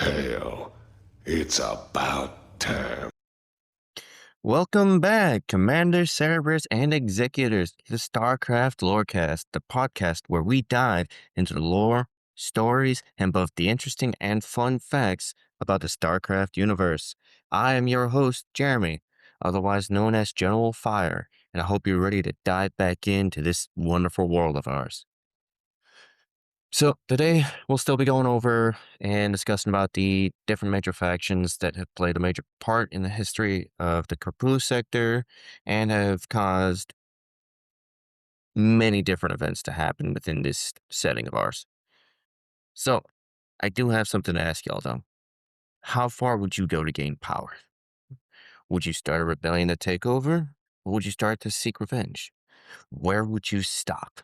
Hell, it's about time. Welcome back, Commanders, Cerebrus, and Executors, to the StarCraft Lorecast, the podcast where we dive into the lore, stories, and both the interesting and fun facts about the StarCraft universe. I am your host, Jeremy, otherwise known as General Fire, and I hope you're ready to dive back into this wonderful world of ours. So today we'll still be going over and discussing about the different major factions that have played a major part in the history of the Karplu sector and have caused many different events to happen within this setting of ours. So I do have something to ask y'all though. How far would you go to gain power? Would you start a rebellion to take over? Or would you start to seek revenge? Where would you stop?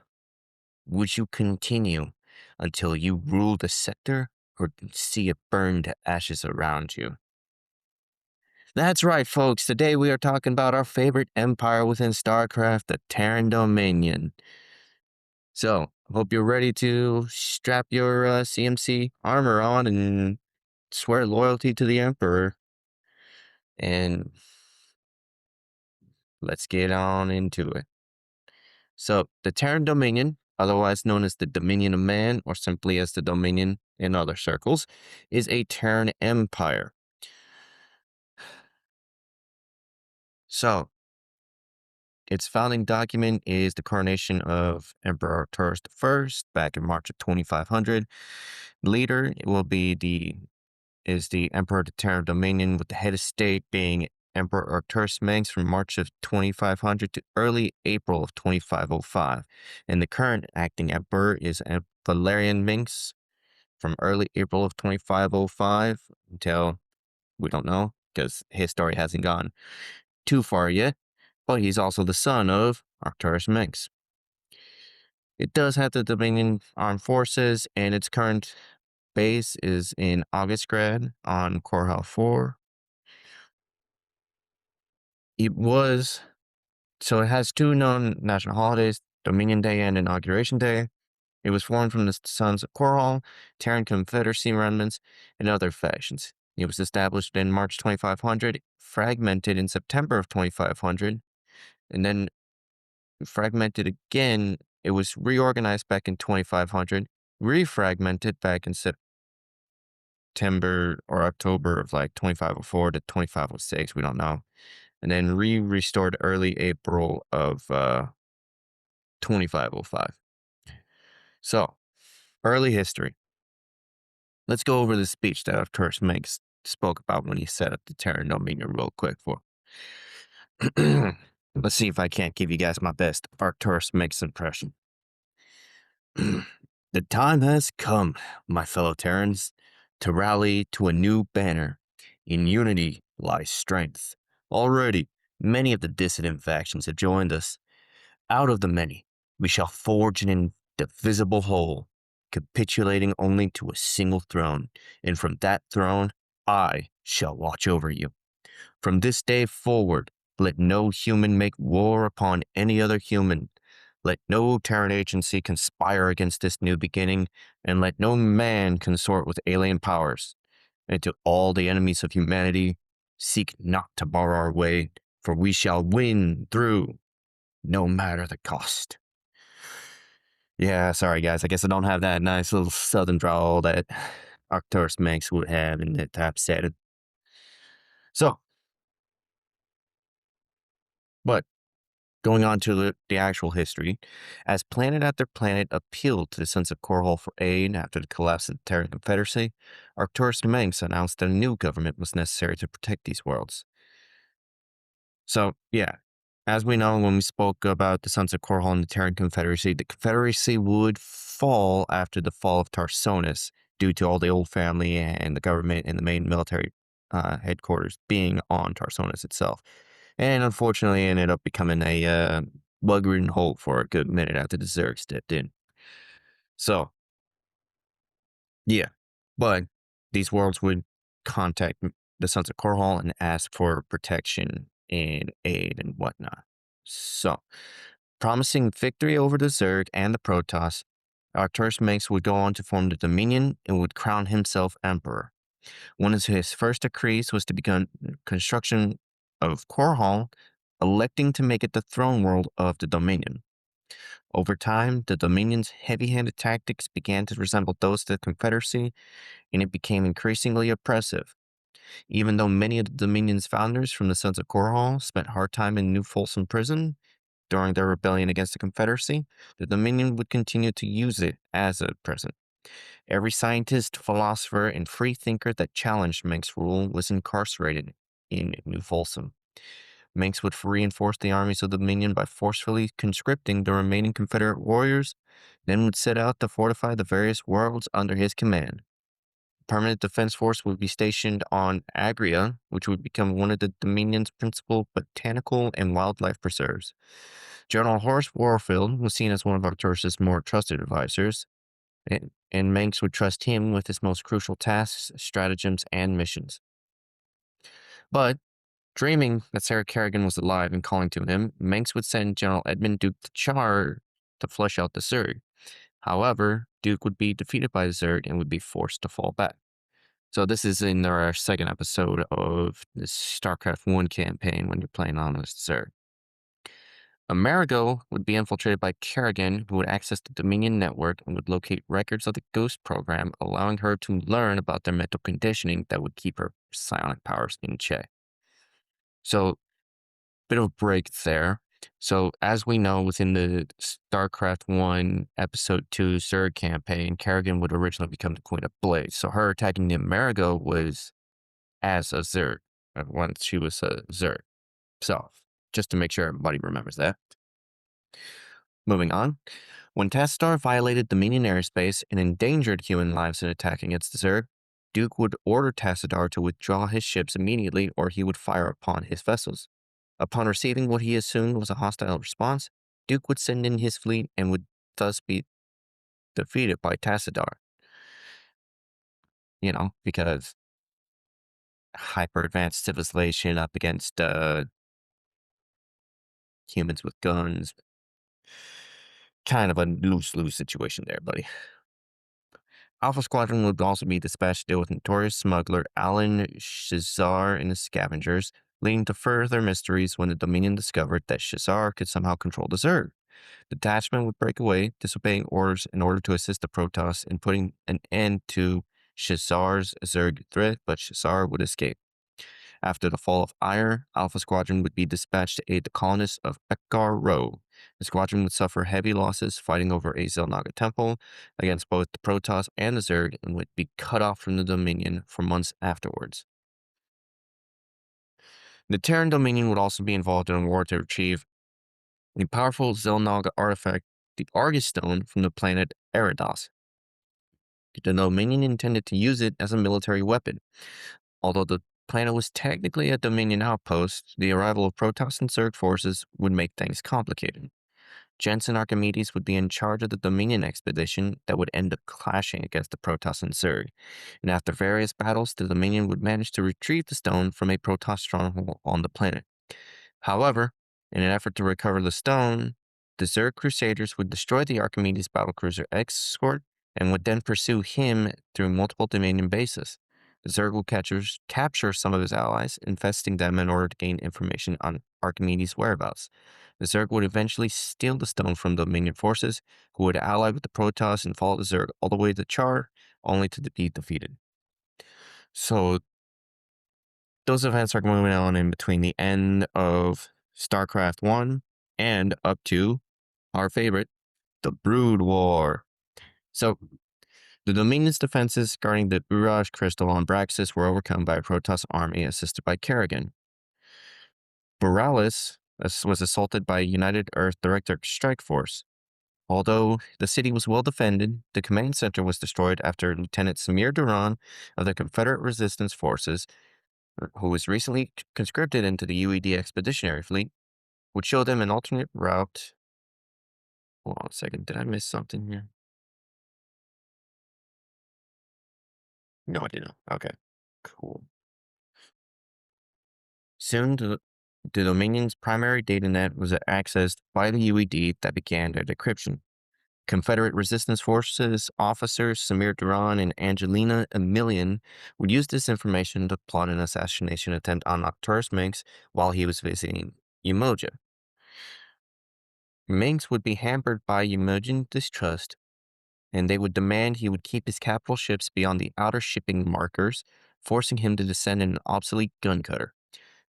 Would you continue until you rule the sector or see it burn to ashes around you? That's right, folks. Today we are talking about our favorite empire within StarCraft, the Terran Dominion. So, hope you're ready to strap your CMC armor on and swear loyalty to the Emperor. And let's get on into it. So, the Terran Dominion, otherwise known as the Dominion of Man, or simply as the Dominion in other circles, is a Terran empire. So, its founding document is the coronation of Emperor Arcturus I back in March of 2500. Leader will be the Emperor of the Terran Dominion, with the head of state being Emperor Arcturus Manx from March of 2500 to early April of 2505. And the current acting emperor is Valerian Minx from early April of 2505 until we don't know because his story hasn't gone too far yet. But he's also the son of Arcturus Minx. It does have the Dominion Armed Forces, and its current base is in Augustgrad on Korhal 4. It has two known national holidays, Dominion Day and Inauguration Day. It was formed from the Sons of Korhal, Terran Confederacy remnants, and other factions. It was established in March 2500, fragmented in September of 2500, and then fragmented again. It was reorganized back in 2500, refragmented back in September or October of like 2504 to 2506. We don't know. And then restored early April of 2505. So, early history. Let's go over the speech that Arcturus Mengsk spoke about when he set up the Terran Dominion real quick for. Let's see if I can't give you guys my best Arcturus Mengsk impression. The time has come, my fellow Terrans, to rally to a new banner. In unity lies strength. Already, many of the dissident factions have joined us. Out of the many, we shall forge an indivisible whole, capitulating only to a single throne, and from that throne I shall watch over you. From this day forward, let no human make war upon any other human. Let no Terran agency conspire against this new beginning, and let no man consort with alien powers. And to all the enemies of humanity, seek not to bar our way, for we shall win through, no matter the cost. Yeah, sorry guys, I guess I don't have that nice little southern drawl that Arcturus Manx would have in that type setting. So, but going on to the actual history, as planet after planet appealed to the Sons of Korhal for aid after the collapse of the Terran Confederacy, Arcturus Manx announced that a new government was necessary to protect these worlds. So, yeah, as we know, when we spoke about the Sons of Korhal and the Terran Confederacy, the Confederacy would fall after the fall of Tarsonis due to all the old family and the government and the main military headquarters being on Tarsonis itself. And unfortunately, it ended up becoming a bug-ridden hole for a good minute after the Zerg stepped in. So, yeah. But these worlds would contact the Sons of Korhal and ask for protection and aid and whatnot. So, promising victory over the Zerg and the Protoss, Arcturus Manx would go on to form the Dominion and would crown himself emperor. One of his first decrees was to begin construction of Korhal, electing to make it the throne world of the Dominion. Over time, the Dominion's heavy-handed tactics began to resemble those of the Confederacy, and it became increasingly oppressive. Even though many of the Dominion's founders from the Sons of Korhal spent hard time in New Folsom Prison during their rebellion against the Confederacy, the Dominion would continue to use it as a prison. Every scientist, philosopher, and free thinker that challenged Menk's rule was incarcerated in New Folsom. Menks would reinforce the armies of the Dominion by forcefully conscripting the remaining Confederate warriors, then would set out to fortify the various worlds under his command. Permanent Defense Force would be stationed on Agria, which would become one of the Dominion's principal botanical and wildlife preserves. General Horace Warfield was seen as one of Arcturus's more trusted advisors, and Manx would trust him with his most crucial tasks, stratagems, and missions. But, dreaming that Sarah Kerrigan was alive and calling to him, Manx would send General Edmund Duke to Char to flush out the Zerg. However, Duke would be defeated by the Zerg and would be forced to fall back. So this is in our second episode of this StarCraft 1 campaign when you're playing on this Zerg. Amerigo would be infiltrated by Kerrigan, who would access the Dominion network and would locate records of the Ghost program, allowing her to learn about their mental conditioning that would keep her psionic powers in check. So, bit of a break there. So, as we know, within the StarCraft 1 Episode 2 Zerg campaign, Kerrigan would originally become the Queen of Blades. So, her attacking the Amerigo was as a Zerg, once she was a Zerg. So, just to make sure everybody remembers that. Moving on. When Tassadar violated Dominion airspace and endangered human lives in attacking its Zerg, Duke would order Tassadar to withdraw his ships immediately or he would fire upon his vessels. Upon receiving what he assumed was a hostile response, Duke would send in his fleet and would thus be defeated by Tassadar. Because hyper-advanced civilization up against humans with guns. Kind of a lose-lose situation there, buddy. Alpha Squadron would also be dispatched to deal with notorious smuggler Alan Shazar and his scavengers, leading to further mysteries when the Dominion discovered that Shazar could somehow control the Zerg. The detachment would break away, disobeying orders in order to assist the Protoss in putting an end to Shazar's Zerg threat, but Shazar would escape. After the fall of Ire, Alpha Squadron would be dispatched to aid the colonists of Ekgar Row. The squadron would suffer heavy losses fighting over a Zelnaga temple against both the Protoss and the Zerg and would be cut off from the Dominion for months afterwards. The Terran Dominion would also be involved in a war to retrieve a powerful Zelnaga artifact, the Argus Stone, from the planet Eridos. The Dominion intended to use it as a military weapon. Although the planet was technically a Dominion outpost, the arrival of Protoss and Zerg forces would make things complicated. Jensen Archimedes would be in charge of the Dominion expedition that would end up clashing against the Protoss and Zerg, and after various battles, the Dominion would manage to retrieve the stone from a Protoss stronghold on the planet. However, in an effort to recover the stone, the Zerg Crusaders would destroy the Archimedes battlecruiser escort and would then pursue him through multiple Dominion bases. The Zerg will capture some of his allies, infesting them in order to gain information on Archimedes' whereabouts. The Zerg would eventually steal the stone from the Dominion forces, who would ally with the Protoss and follow the Zerg all the way to Char, only to be defeated. So, those events are going on in between the end of StarCraft 1 and up to our favorite, the Brood War. So, the Dominion's defenses guarding the Uraj Crystal on Braxis were overcome by a Protoss army assisted by Kerrigan. Borealis was assaulted by a United Earth Director Strike Force. Although the city was well defended, the command center was destroyed after Lieutenant Samir Duran of the Confederate Resistance Forces, who was recently conscripted into the UED Expeditionary Fleet, would show them an alternate route. Hold on a second, did I miss something here? No, I didn't. Okay, cool. Soon, the Dominion's primary data net was accessed by the UED that began their decryption. Confederate resistance forces officers Samir Duran and Angelina Emilian would use this information to plot an assassination attempt on Arcturus Minx while he was visiting Umoja. Minx would be hampered by Umojan distrust, and they would demand he would keep his capital ships beyond the outer shipping markers, forcing him to descend in an obsolete gun cutter.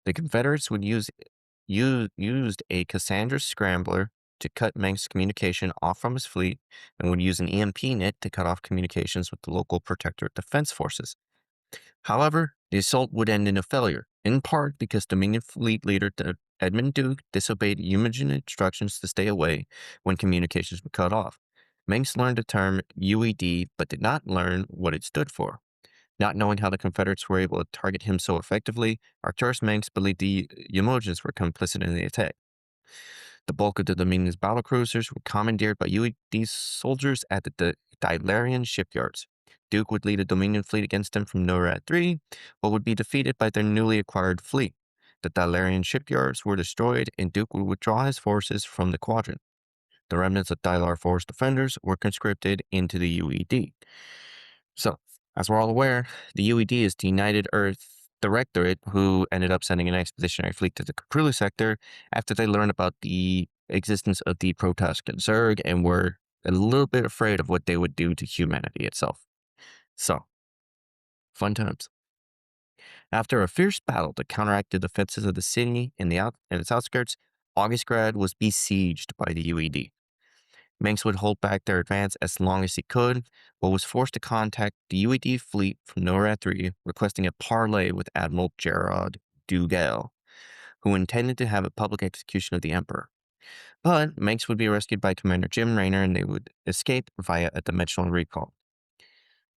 The Confederates would used a Cassandra scrambler to cut Meng's communication off from his fleet and would use an EMP net to cut off communications with the local Protectorate Defense Forces. However, the assault would end in a failure, in part because Dominion fleet leader Edmund Duke disobeyed Imogen instructions to stay away when communications were cut off. Meng's learned the term UED, but did not learn what it stood for. Not knowing how the Confederates were able to target him so effectively, Arcturus Manx believed the Umojans were complicit in the attack. The bulk of the Dominion's battlecruisers were commandeered by UED soldiers at the Dylarian shipyards. Duke would lead a Dominion fleet against them from NORAD 3, but would be defeated by their newly acquired fleet. The Dylarian shipyards were destroyed, and Duke would withdraw his forces from the quadrant. The remnants of Dylar Force defenders were conscripted into the UED. So, as we're all aware, the UED is the United Earth Directorate, who ended up sending an expeditionary fleet to the Capri sector after they learned about the existence of the Protascan Zerg and were a little bit afraid of what they would do to humanity itself. So, fun times. After a fierce battle to counteract the defenses of the city and its outskirts, Augustgrad was besieged by the UED. Manx would hold back their advance as long as he could, but was forced to contact the UED fleet from NORAD 3, requesting a parley with Admiral Gerard Dougal, who intended to have a public execution of the Emperor. But Manx would be rescued by Commander Jim Raynor, and they would escape via a dimensional recall.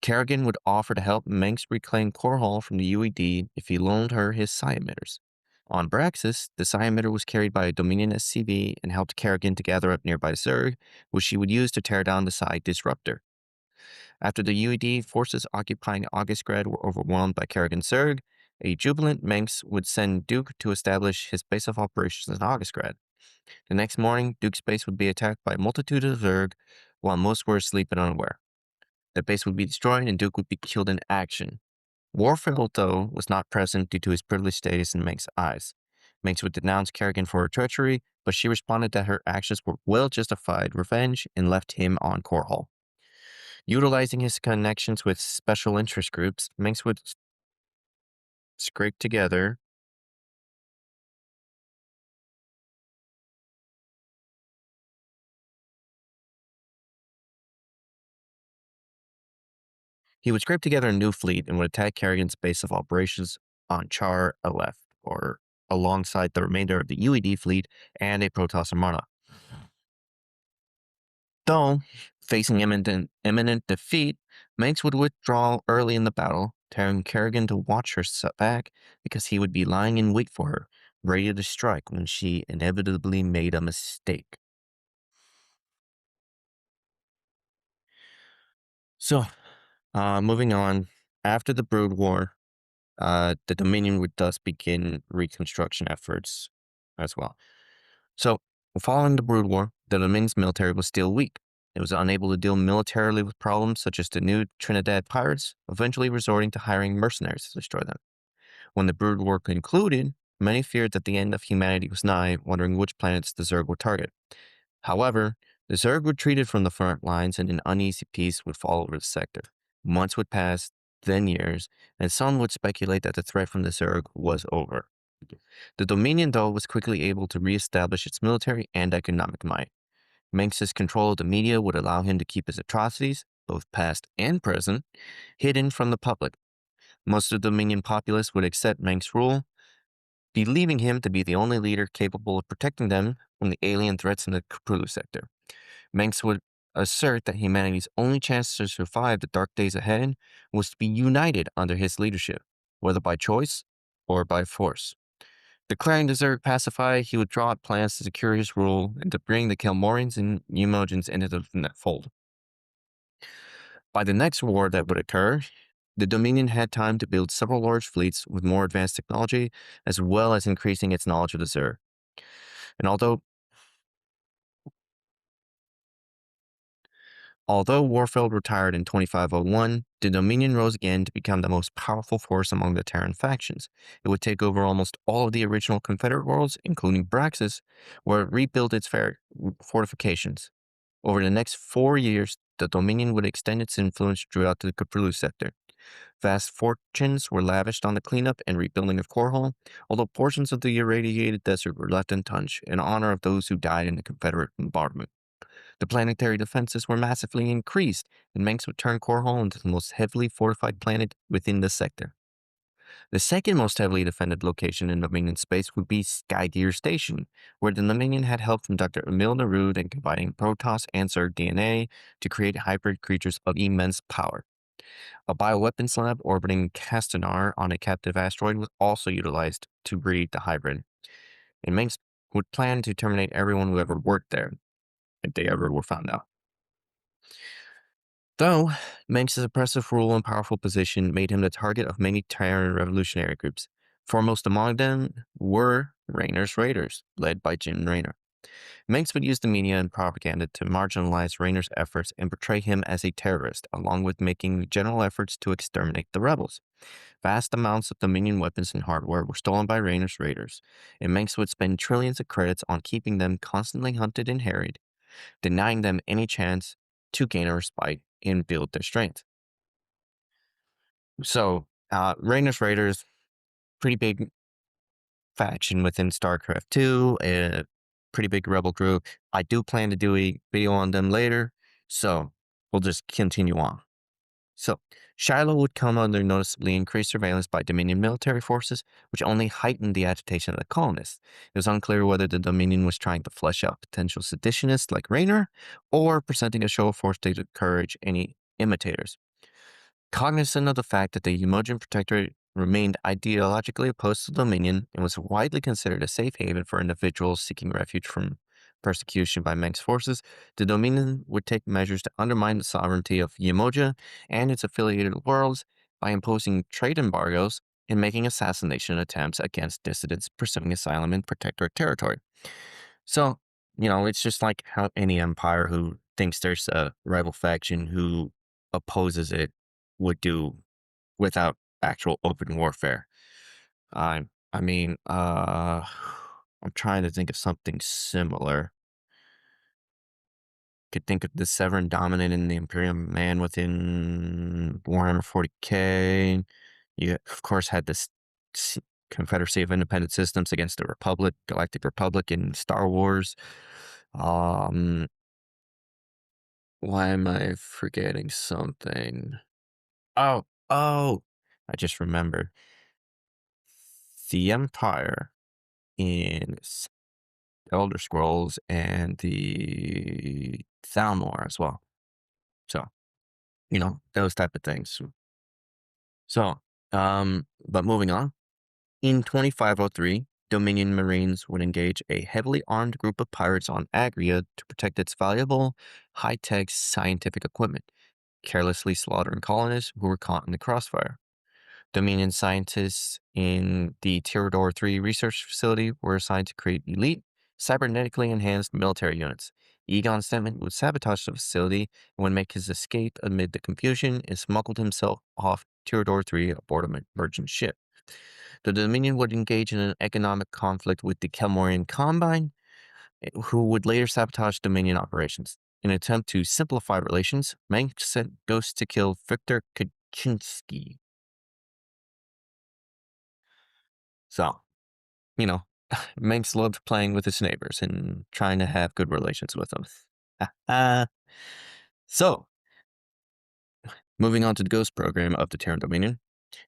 Kerrigan would offer to help Manx reclaim Core Hall from the UED if he loaned her his psi emitters. On Braxis, the psi emitter was carried by a Dominion SCV and helped Kerrigan to gather up nearby Zerg, which she would use to tear down the psi disruptor. After the UED forces occupying Augustgrad were overwhelmed by Kerrigan's Zerg, a jubilant Manx would send Duke to establish his base of operations in Augustgrad. The next morning, Duke's base would be attacked by a multitude of Zerg, while most were asleep and unaware. The base would be destroyed and Duke would be killed in action. Warfield, though, was not present due to his privileged status in Manx's eyes. Manx would denounce Kerrigan for her treachery, but she responded that her actions were well-justified revenge and left him on Core Hall. Utilizing his connections with special interest groups, Manx would scrape together a new fleet and would attack Kerrigan's base of operations on Char Aleph, or alongside the remainder of the UED fleet and a Protoss Armada. Though facing imminent defeat, Manx would withdraw early in the battle, telling Kerrigan to watch her back because he would be lying in wait for her, ready to strike when she inevitably made a mistake. So, moving on, after the Brood War, the Dominion would thus begin reconstruction efforts as well. So, following the Brood War, the Dominion's military was still weak. It was unable to deal militarily with problems such as the new Trinidad pirates, eventually resorting to hiring mercenaries to destroy them. When the Brood War concluded, many feared that the end of humanity was nigh, wondering which planets the Zerg would target. However, the Zerg retreated from the front lines and an uneasy peace would fall over the sector. Months would pass, then years, and some would speculate that the threat from the Zerg was over. The Dominion, though, was quickly able to reestablish its military and economic might. Manx's control of the media would allow him to keep his atrocities, both past and present, hidden from the public. Most of the Dominion populace would accept Manx's rule, believing him to be the only leader capable of protecting them from the alien threats in the Kapulu sector. Manx would assert that humanity's only chance to survive the dark days ahead was to be united under his leadership, whether by choice or by force. Declaring the Zerg pacified, he would draw up plans to secure his rule and to bring the Kelmorians and Umojans into the fold. By the next war that would occur, the Dominion had time to build several large fleets with more advanced technology, as well as increasing its knowledge of the Zerg. And although Although Warfield retired in 2501, the Dominion rose again to become the most powerful force among the Terran factions. It would take over almost all of the original Confederate worlds, including Braxis, where it rebuilt its fortifications. Over the next 4 years, the Dominion would extend its influence throughout the Capulu sector. Vast fortunes were lavished on the cleanup and rebuilding of Korhal, although portions of the irradiated desert were left untouched in honor of those who died in the Confederate bombardment. The planetary defenses were massively increased, and Manx would turn Korhal into the most heavily fortified planet within the sector. The second most heavily defended location in Dominion space would be Skygear Station, where the Dominion had help from Dr. Emil Nerud in combining Protoss and Zerg DNA to create hybrid creatures of immense power. A bioweapons lab orbiting Castanar on a captive asteroid was also utilized to breed the hybrid, and Manx would plan to terminate everyone who ever worked there, if they ever were found out. Though Manx's oppressive rule and powerful position made him the target of many Terran revolutionary groups. Foremost among them were Rayner's Raiders, led by Jim Rayner. Manx would use the media and propaganda to marginalize Rayner's efforts and portray him as a terrorist, along with making general efforts to exterminate the rebels. Vast amounts of Dominion weapons and hardware were stolen by Rayner's Raiders, and Manx would spend trillions of credits on keeping them constantly hunted and harried, denying them any chance to gain a respite and build their strength. So, Rayner's Raiders, pretty big faction within StarCraft 2, a pretty big rebel group. I do plan to do a video on them later, so we'll just continue on. So, Shiloh would come under noticeably increased surveillance by Dominion military forces, which only heightened the agitation of the colonists. It was unclear whether the Dominion was trying to flesh out potential seditionists like Rayner, or presenting a show of force to discourage any imitators. Cognizant of the fact that the Umojan Protectorate remained ideologically opposed to Dominion and was widely considered a safe haven for individuals seeking refuge from persecution by Manx forces, the Dominion would take measures to undermine the sovereignty of Umoja and its affiliated worlds by imposing trade embargoes and making assassination attempts against dissidents pursuing asylum in Protectorate territory. So, it's just like how any empire who thinks there's a rival faction who opposes it would do without actual open warfare. I mean, I'm trying to think of something similar. Could think of the Terran Dominion and the Imperium Man within Warhammer 40K. You, of course, had this Confederacy of Independent Systems against the Republic, Galactic Republic in Star Wars. Um, why am I forgetting something? Oh, I just remembered. The Empire in Elder Scrolls and the Thalmor as well. So, those type of things. So, but moving on. In 2503, Dominion Marines would engage a heavily armed group of pirates on Agria to protect its valuable, high-tech scientific equipment, carelessly slaughtering colonists who were caught in the crossfire. Dominion scientists in the Tirador 3 research facility were assigned to create elite, cybernetically enhanced military units. Egon Stedman would sabotage the facility and would make his escape amid the confusion and smuggled himself off Tirador 3 aboard a merchant ship. The Dominion would engage in an economic conflict with the Kelmorian Combine, who would later sabotage Dominion operations. In an attempt to simplify relations, Manx sent Ghost to kill Victor Kaczynski. So, you know, Manx loved playing with his neighbors and trying to have good relations with them. So, moving on to the Ghost program of the Terran Dominion.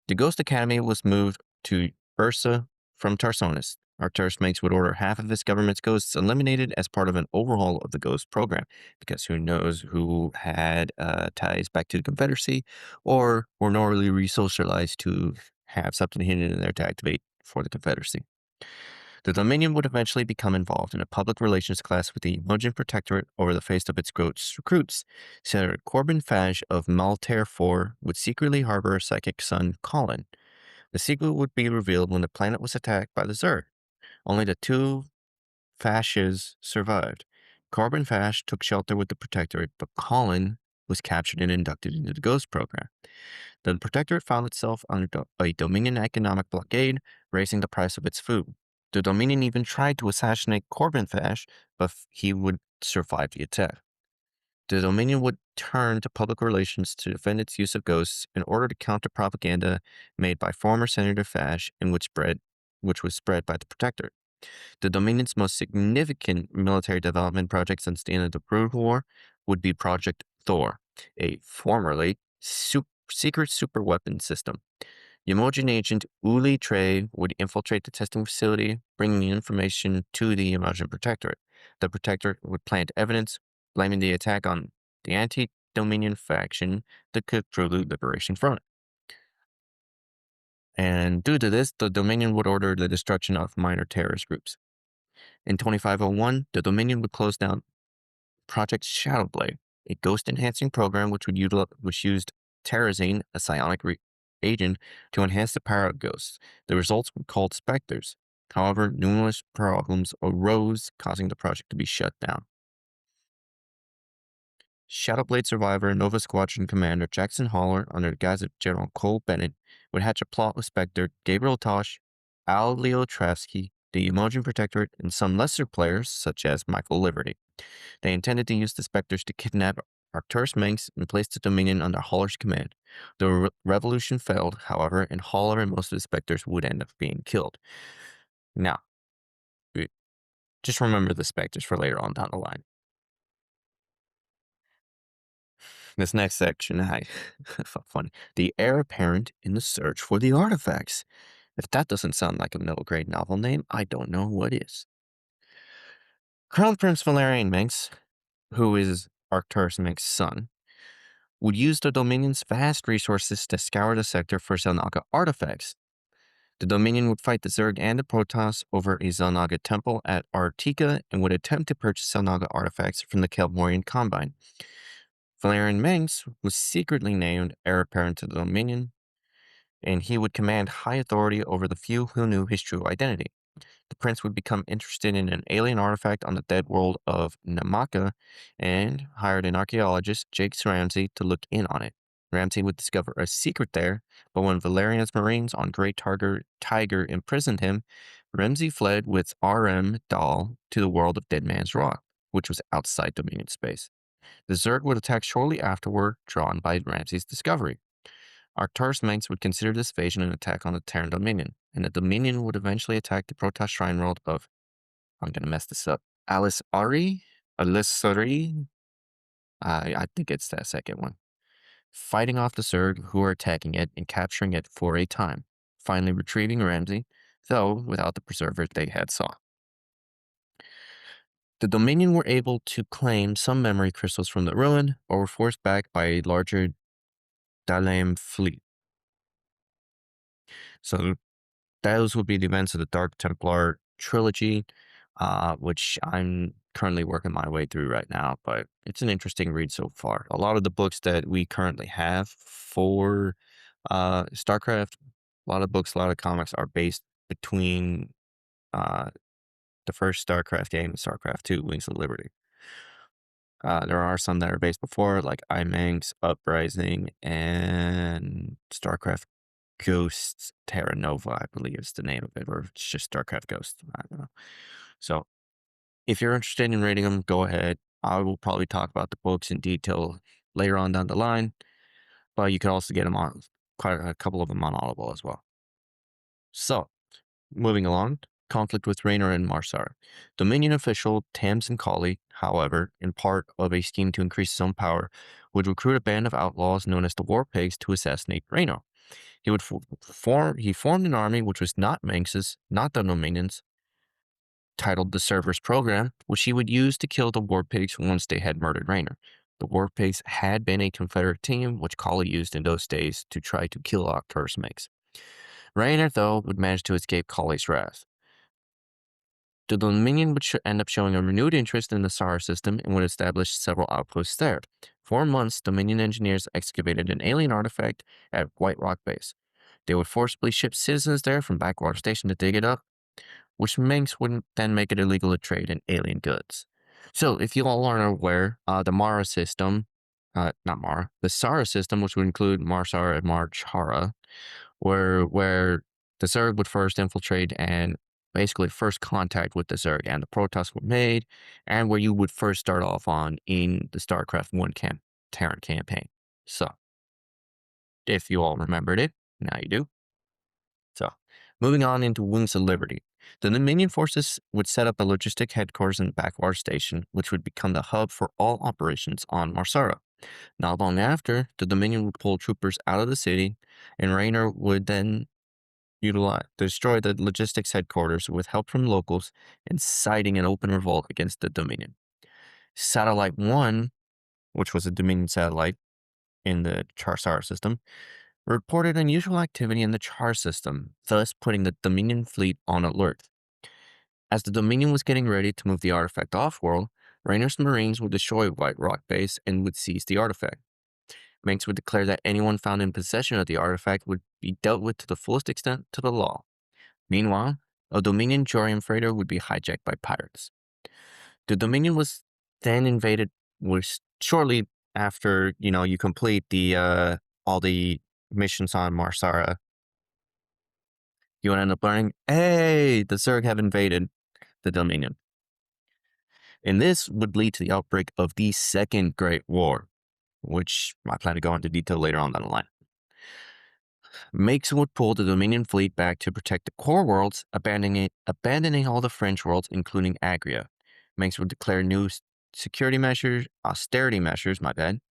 The Ghost Academy was moved to Ursa from Tarsonis. Arcturus Manx would order half of his government's ghosts eliminated as part of an overhaul of the Ghost program, because who knows who had ties back to the Confederacy or were normally re-socialized to have something hidden in there to activate for the Confederacy. The Dominion would eventually become involved in a public relations class with the Emergent Protectorate over the face of its ghost recruits. Senator Corbin Fash of Maltair IV would secretly harbor a psychic son, Colin. The secret would be revealed when the planet was attacked by the Zerg. Only the two Fashes survived. Corbin Fash took shelter with the Protectorate, but Colin was captured and inducted into the Ghost program. The Protectorate found itself under a Dominion economic blockade, raising the price of its food. The Dominion even tried to assassinate Corbin Fash, but he would survive the attack. The Dominion would turn to public relations to defend its use of ghosts in order to counter propaganda made by former Senator Fash and which was spread by the Protectorate. The Dominion's most significant military development project since the end of the Brood War would be Project Thor, a formerly secret superweapon system. Yamojin agent Uli Trey would infiltrate the testing facility, bringing information to the Yamojin Protectorate. The Protectorate would plant evidence, blaming the attack on the anti-Dominion faction, the Cthulhu Liberation Front. And due to this, the Dominion would order the destruction of minor terrorist groups. In 2501, the Dominion would close down Project Shadowblade, a ghost-enhancing program which used Terrazine, a psionic agent, to enhance the power of ghosts. The results were called specters. However, numerous problems arose, causing the project to be shut down. Shadowblade survivor Nova Squadron Commander Jackson Haller, under the guise of General Cole Bennett, would hatch a plot with Spectre, Gabriel Tosh, Al Leotravsky, the Emojin Protectorate, and some lesser players, such as Michael Liberty. They intended to use the Spectres to kidnap Arcturus Manx and place the Dominion under Haller's command. The revolution failed, however, and Haller and most of the Spectres would end up being killed. Now, just remember the Spectres for later on down the line. This next section, I funny. The heir apparent in the search for the artifacts. If that doesn't sound like a middle grade novel name, I don't know what is. Crown Prince Valerian Manx, who is Arcturus Manx's son, would use the Dominion's vast resources to scour the sector for Xel'Naga artifacts. The Dominion would fight the Zerg and the Protoss over a Xel'Naga temple at Artika and would attempt to purchase Xel'Naga artifacts from the Kelmorian Combine. Valerian Manx was secretly named heir apparent to the Dominion, and he would command high authority over the few who knew his true identity. The prince would become interested in an alien artifact on the dead world of Namaka and hired an archaeologist, Jakes Ramsey, to look in on it. Ramsey would discover a secret there, but when Valerian's Marines on Great Tiger imprisoned him, Ramsey fled with R.M. Dahl to the world of Dead Man's Rock, which was outside Dominion space. The Zerg would attack shortly afterward, drawn by Ramsey's discovery. Arcturus Manx would consider this invasion an attack on the Terran Dominion, and the Dominion would eventually attack the Protoss shrine world of, I'm going to mess this up, Alisari? I think it's that second one. Fighting off the Zerg who were attacking it and capturing it for a time, finally retrieving Ramsey, though without the preserver they had sought. The Dominion were able to claim some memory crystals from the ruin, or were forced back by a larger Dalam fleet. So those would be the events of the Dark Templar trilogy, which I'm currently working my way through right now, but it's an interesting read so far. A lot of the books that we currently have for StarCraft, a lot of books, a lot of comics are based between the first StarCraft game and StarCraft 2, Wings of Liberty. There are some that are based before, like IMAX, Uprising, and StarCraft Ghosts Terra Nova, I believe is the name of it, or it's just StarCraft Ghosts. I don't know. So, if you're interested in reading them, go ahead. I will probably talk about the books in detail later on down the line, but you can also get them on quite a couple of them on Audible as well. So, moving along, conflict with Raynor and Marsara. Dominion official Tamsin Colley, however, in part of a scheme to increase his own power, would recruit a band of outlaws known as the War Pigs to assassinate Raynor. He formed an army which was not Manx's, not the Dominion's, titled the Cerberus Program, which he would use to kill the War Pigs once they had murdered Raynor. The War Pigs had been a Confederate team, which Colley used in those days to try to kill Arcturus Manx. Raynor, though, would manage to escape Colley's wrath. The Dominion would end up showing a renewed interest in the SAR system and would establish several outposts there. For months, Dominion engineers excavated an alien artifact at White Rock Base. They would forcibly ship citizens there from Backwater Station to dig it up, which Manx would then make it illegal to trade in alien goods. So, if you all aren't aware, the Mara system, not Mara, the Sara system, which would include Marsara and Marchara, where the Zerg would first infiltrate and basically first contact with the Zerg and the Protoss were made, and where you would first start off on in the StarCraft 1 Terran campaign. So, if you all remembered it, now you do. So, moving on into Wings of Liberty. The Dominion forces would set up a logistic headquarters in the Backwater Station, which would become the hub for all operations on Marsara. Not long after, the Dominion would pull troopers out of the city, and Raynor would then destroy the logistics headquarters with help from locals, inciting an open revolt against the Dominion. Satellite 1, which was a Dominion satellite in the Charsara system, reported unusual activity in the Char system, thus putting the Dominion fleet on alert. As the Dominion was getting ready to move the artifact off-world, Raynor's Marines would destroy White Rock Base and would seize the artifact. Manx would declare that anyone found in possession of the artifact would be dealt with to the fullest extent to the law. Meanwhile, a Dominion Jorium freighter would be hijacked by pirates. The Dominion was then invaded was shortly after, you complete the all the missions on Marsara. You would end up learning, hey, the Zerg have invaded the Dominion. And this would lead to the outbreak of the Second Great War, which I plan to go into detail later on down the line. Makes would pull the Dominion fleet back to protect the core worlds, abandoning all the fringe worlds, including Agria. Makes would declare new austerity measures,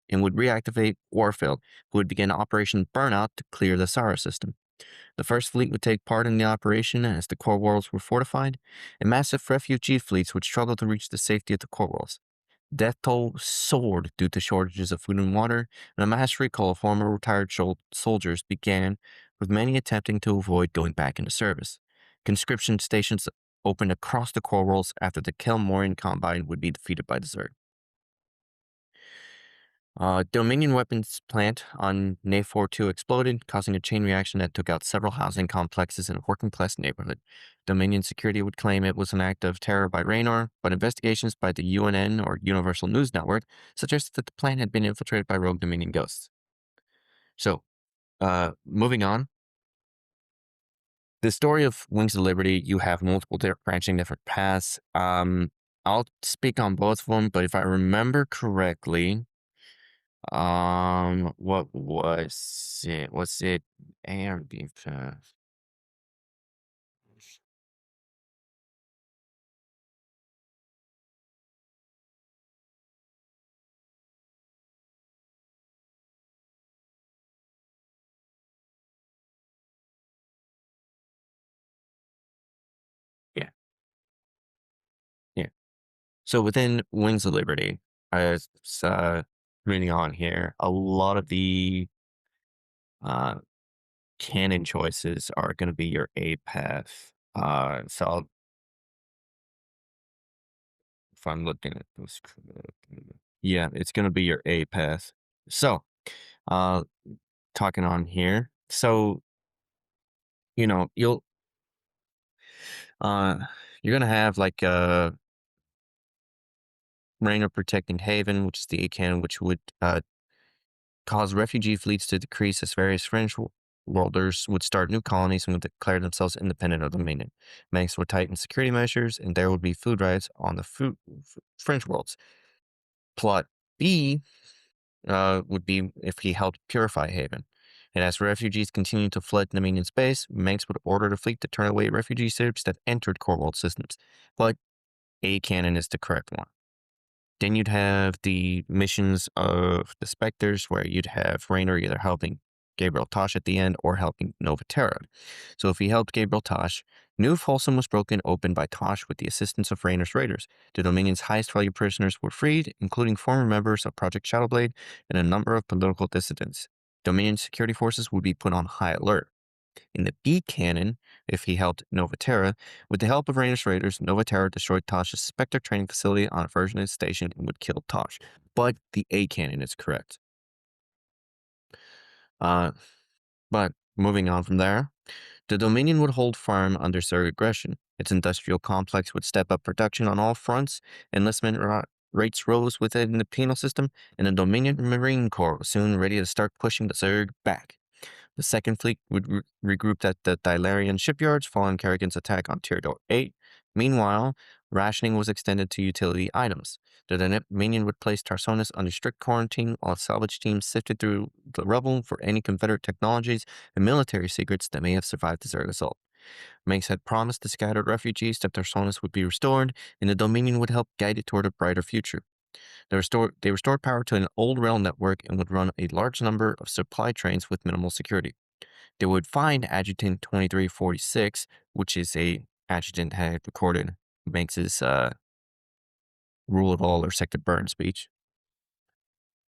and would reactivate Warfield, who would begin Operation Burnout to clear the Sara system. The first fleet would take part in the operation as the core worlds were fortified, and massive refugee fleets would struggle to reach the safety of the core worlds. Death toll soared due to shortages of food and water, and a mass recall of former retired soldiers began, with many attempting to avoid going back into service. Conscription stations opened across the core worlds after the Kelmorian Combine would be defeated by the Zerg. Dominion weapons plant on Nafor 2 exploded, causing a chain reaction that took out several housing complexes in a working-class neighborhood. Dominion security would claim it was an act of terror by Raynor, but investigations by the UNN, or Universal News Network, suggested that the plant had been infiltrated by rogue Dominion ghosts. So, moving on. The story of Wings of Liberty, you have multiple branching different paths. I'll speak on both of them, but if I remember correctly, what was it? Was it A or B path? Yeah, yeah. So within Wings of Liberty, as reading on here, a lot of the uh canon choices are going to be your A path. If I'm looking at those, yeah, it's going to be your A path. So, uh, talking on here, so you'll uh you're gonna have like Raynor protecting Haven, which is the A cannon, which would cause refugee fleets to decrease as various French worlders would start new colonies and would declare themselves independent of the Dominion. Manx would tighten security measures, and there would be food riots on the French worlds. Plot B would be if he helped purify Haven. And as refugees continued to flood Dominion space, Manx would order the fleet to turn away refugee ships that entered core world systems. But A cannon is the correct one. Then you'd have the missions of the Spectres, where you'd have Raynor either helping Gabriel Tosh at the end or helping Nova Terra. So if he helped Gabriel Tosh, New Folsom was broken open by Tosh with the assistance of Raynor's raiders. The Dominion's highest value prisoners were freed, including former members of Project Shadowblade and a number of political dissidents. Dominion security forces would be put on high alert. In the B canon, if he helped Nova Terra, with the help of Raynor's raiders, Nova Terra destroyed Tosh's Spectre training facility on a version of his station and would kill Tosh. But the A canon is correct. But moving on from there, the Dominion would hold firm under Zerg aggression. Its industrial complex would step up production on all fronts, enlistment rates rose within the penal system, and the Dominion Marine Corps was soon ready to start pushing the Zerg back. The Second Fleet would regroup at the Dilarian shipyards following Kerrigan's attack on Tyrador 8. Meanwhile, rationing was extended to utility items. The Dominion would place Tarsonis under strict quarantine while salvage teams sifted through the rubble for any Confederate technologies and military secrets that may have survived the Zerg assault. Manx had promised the scattered refugees that Tarsonis would be restored, and the Dominion would help guide it toward a brighter future. They restored power to an old rail network and would run a large number of supply trains with minimal security. They would find Adjutant 2346, which is a adjutant had recorded Manx's rule of all or sector burn speech.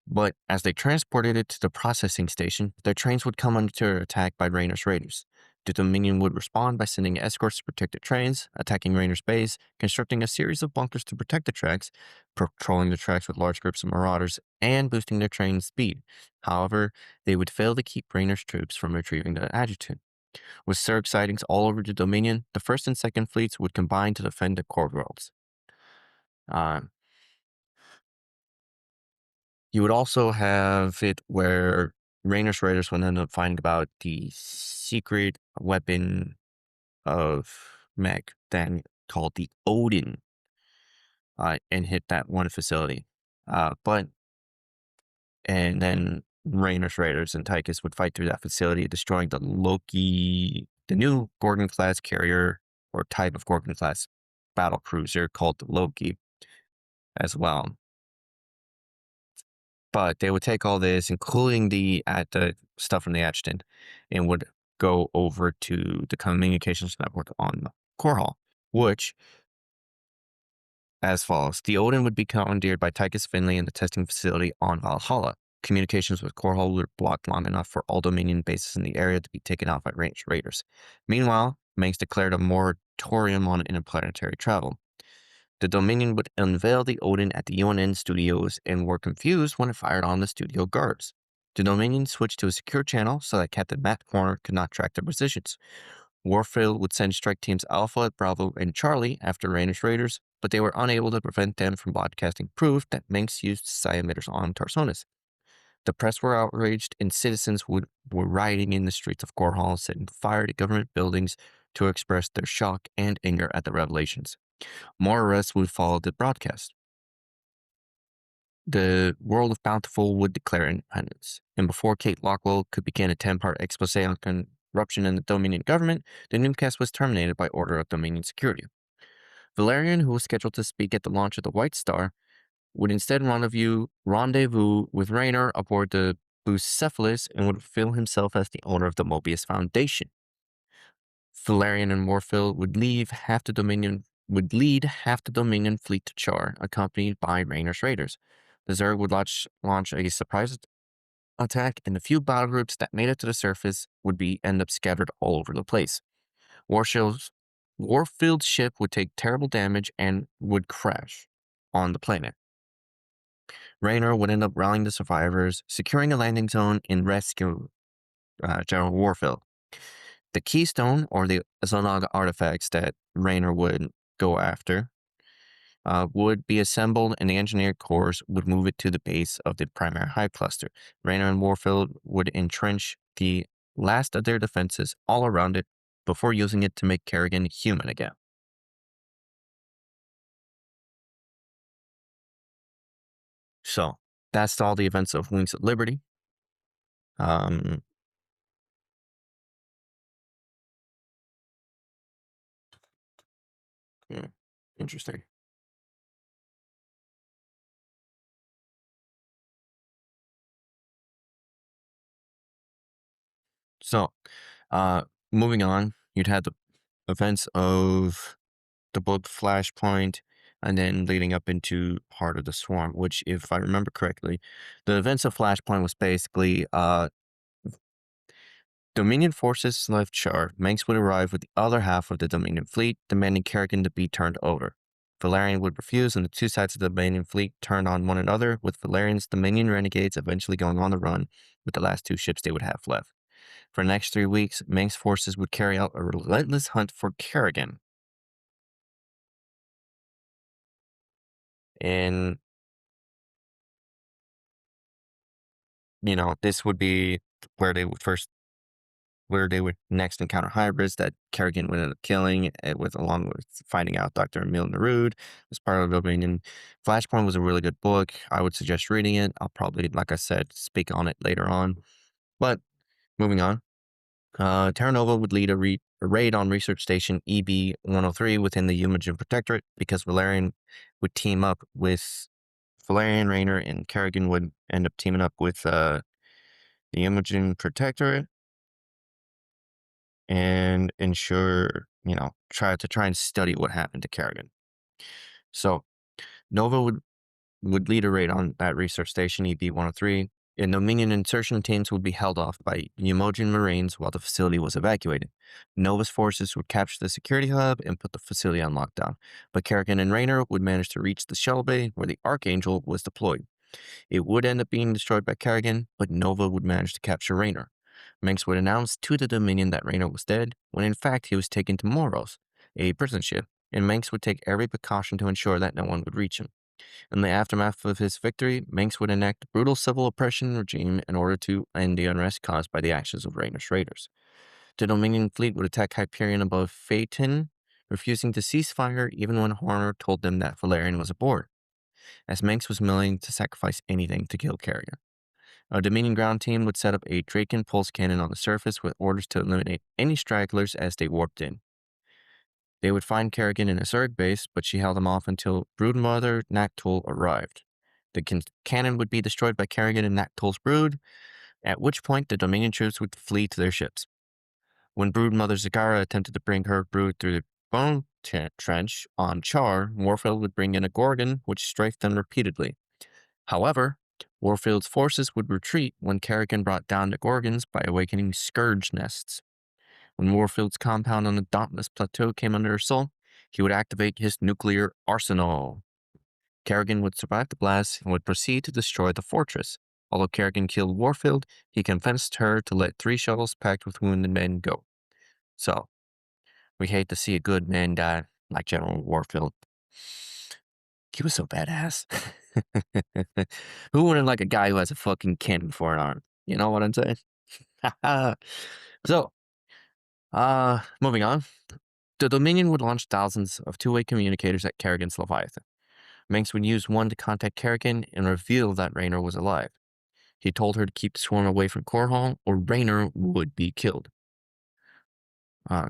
But as they transported it to the processing station, their trains would come under attack by Raynor's raiders. The Dominion would respond by sending escorts to protect the trains, attacking Raynor's base, constructing a series of bunkers to protect the tracks, patrolling the tracks with large groups of marauders, and boosting their train's speed. However, they would fail to keep Raynor's troops from retrieving the adjutant. With Zerg sightings all over the Dominion, the First and Second Fleets would combine to defend the core worlds. Uh, You would also have it where Raynor's raiders would end up finding about the secret weapon of mech then called the Odin, and hit that one facility. But and then Raynor's raiders and Tychus would fight through that facility, destroying the new Gorgon class carrier or type of Gorgon class battle cruiser called the Loki as well. But they would take all this, including the stuff from the adjutant, and would go over to the communications network on Core Hall, which, as follows. The Odin would be commandeered by Tychus Finley in the testing facility on Valhalla. Communications with Core Hall were blocked long enough for all Dominion bases in the area to be taken out by ranged raiders. Meanwhile, Manx declared a moratorium on interplanetary travel. The Dominion would unveil the Odin at the UNN studios and were confused when it fired on the studio guards. The Dominion switched to a secure channel so that Captain Matt Corner could not track their positions. Warfield would send strike teams Alpha, Bravo, and Charlie after Raynor's raiders, but they were unable to prevent them from broadcasting proof that Manx used psi emitters on Tarsonis. The press were outraged, and citizens were rioting in the streets of Core Hall, setting fire to government buildings to express their shock and anger at the revelations. More arrests would follow the broadcast. The world of Bountiful would declare independence, and before Kate Lockwell could begin a 10-part expose on corruption in the Dominion government, the newscast was terminated by order of Dominion security. Valerian, who was scheduled to speak at the launch of the White Star, would instead rendezvous with Raynor aboard the Bucephalus and would reveal himself as the owner of the Mobius Foundation. Valerian and Warfield would lead half the Dominion fleet to Char, accompanied by Raynor's raiders. The Zerg would launch a surprise attack, and the few battle groups that made it to the surface would end up scattered all over the place. Warfield's ship would take terrible damage and would crash on the planet. Raynor would end up rallying the survivors, securing a landing zone, and rescue General Warfield. The Keystone, or the Zonog artifacts that Raynor would go after, would be assembled, and the engineered corps would move it to the base of the primary hive cluster. Raynor and Warfield would entrench the last of their defenses all around it before using it to make Kerrigan human again. So, that's all the events of Wings of Liberty. Yeah, interesting. So, moving on, you'd had the events of the book Flashpoint, and then leading up into Heart of the Swarm, which, if I remember correctly, the events of Flashpoint was basically Dominion forces left Char. Manx would arrive with the other half of the Dominion fleet, demanding Kerrigan to be turned over. Valerian would refuse, and the two sides of the Dominion fleet turned on one another, with Valerian's Dominion renegades eventually going on the run with the last two ships they would have left. For the next 3 weeks, Manx forces would carry out a relentless hunt for Kerrigan. And this would be where they would first where they would next encounter hybrids that Kerrigan would end up killing along with finding out Dr. Emil Nerud was part of the Dominion. Flashpoint was a really good book. I would suggest reading it. I'll probably, like I said, speak on it later on. But moving on, Terra Nova would lead a raid on Research Station EB-103 within the Umogen Protectorate because Valerian would team up with Valerian, Raynor, and Kerrigan would end up teaming up with the Umogen Protectorate and ensure, try and study what happened to Kerrigan. So Nova would lead a raid on that research station, EB-103, and Dominion insertion teams would be held off by Umogen Marines while the facility was evacuated. Nova's forces would capture the security hub and put the facility on lockdown, but Kerrigan and Raynor would manage to reach the shuttle bay where the Archangel was deployed. It would end up being destroyed by Kerrigan, but Nova would manage to capture Raynor. Manx would announce to the Dominion that Raynor was dead, when in fact he was taken to Moros, a prison ship, and Manx would take every precaution to ensure that no one would reach him. In the aftermath of his victory, Manx would enact a brutal civil oppression regime in order to end the unrest caused by the actions of Raynor's raiders. The Dominion fleet would attack Hyperion above Phaeton, refusing to cease fire even when Horner told them that Valerian was aboard, as Manx was willing to sacrifice anything to kill Kerrigan. A Dominion ground team would set up a Draken pulse cannon on the surface with orders to eliminate any stragglers as they warped in. They would find Kerrigan in a Zerg base, but she held him off until Broodmother Naktul arrived. The cannon would be destroyed by Kerrigan and Naktul's brood, at which point the Dominion troops would flee to their ships. When Broodmother Zagara attempted to bring her brood through the bone trench on Char, Warfield would bring in a Gorgon, which strafed them repeatedly. However, Warfield's forces would retreat when Kerrigan brought down the Gorgons by awakening Scourge nests. When Warfield's compound on the Dauntless Plateau came under assault, he would activate his nuclear arsenal. Kerrigan would survive the blast and would proceed to destroy the fortress. Although Kerrigan killed Warfield, he convinced her to let 3 shuttles packed with wounded men go. So, we hate to see a good man die like General Warfield. He was so badass. Who wouldn't like a guy who has a fucking cannon for an arm? You know what I'm saying? So, moving on. The Dominion would launch thousands of two-way communicators at Kerrigan's Leviathan. Manx would use one to contact Kerrigan and reveal that Raynor was alive. He told her to keep the swarm away from Core Hall or Raynor would be killed.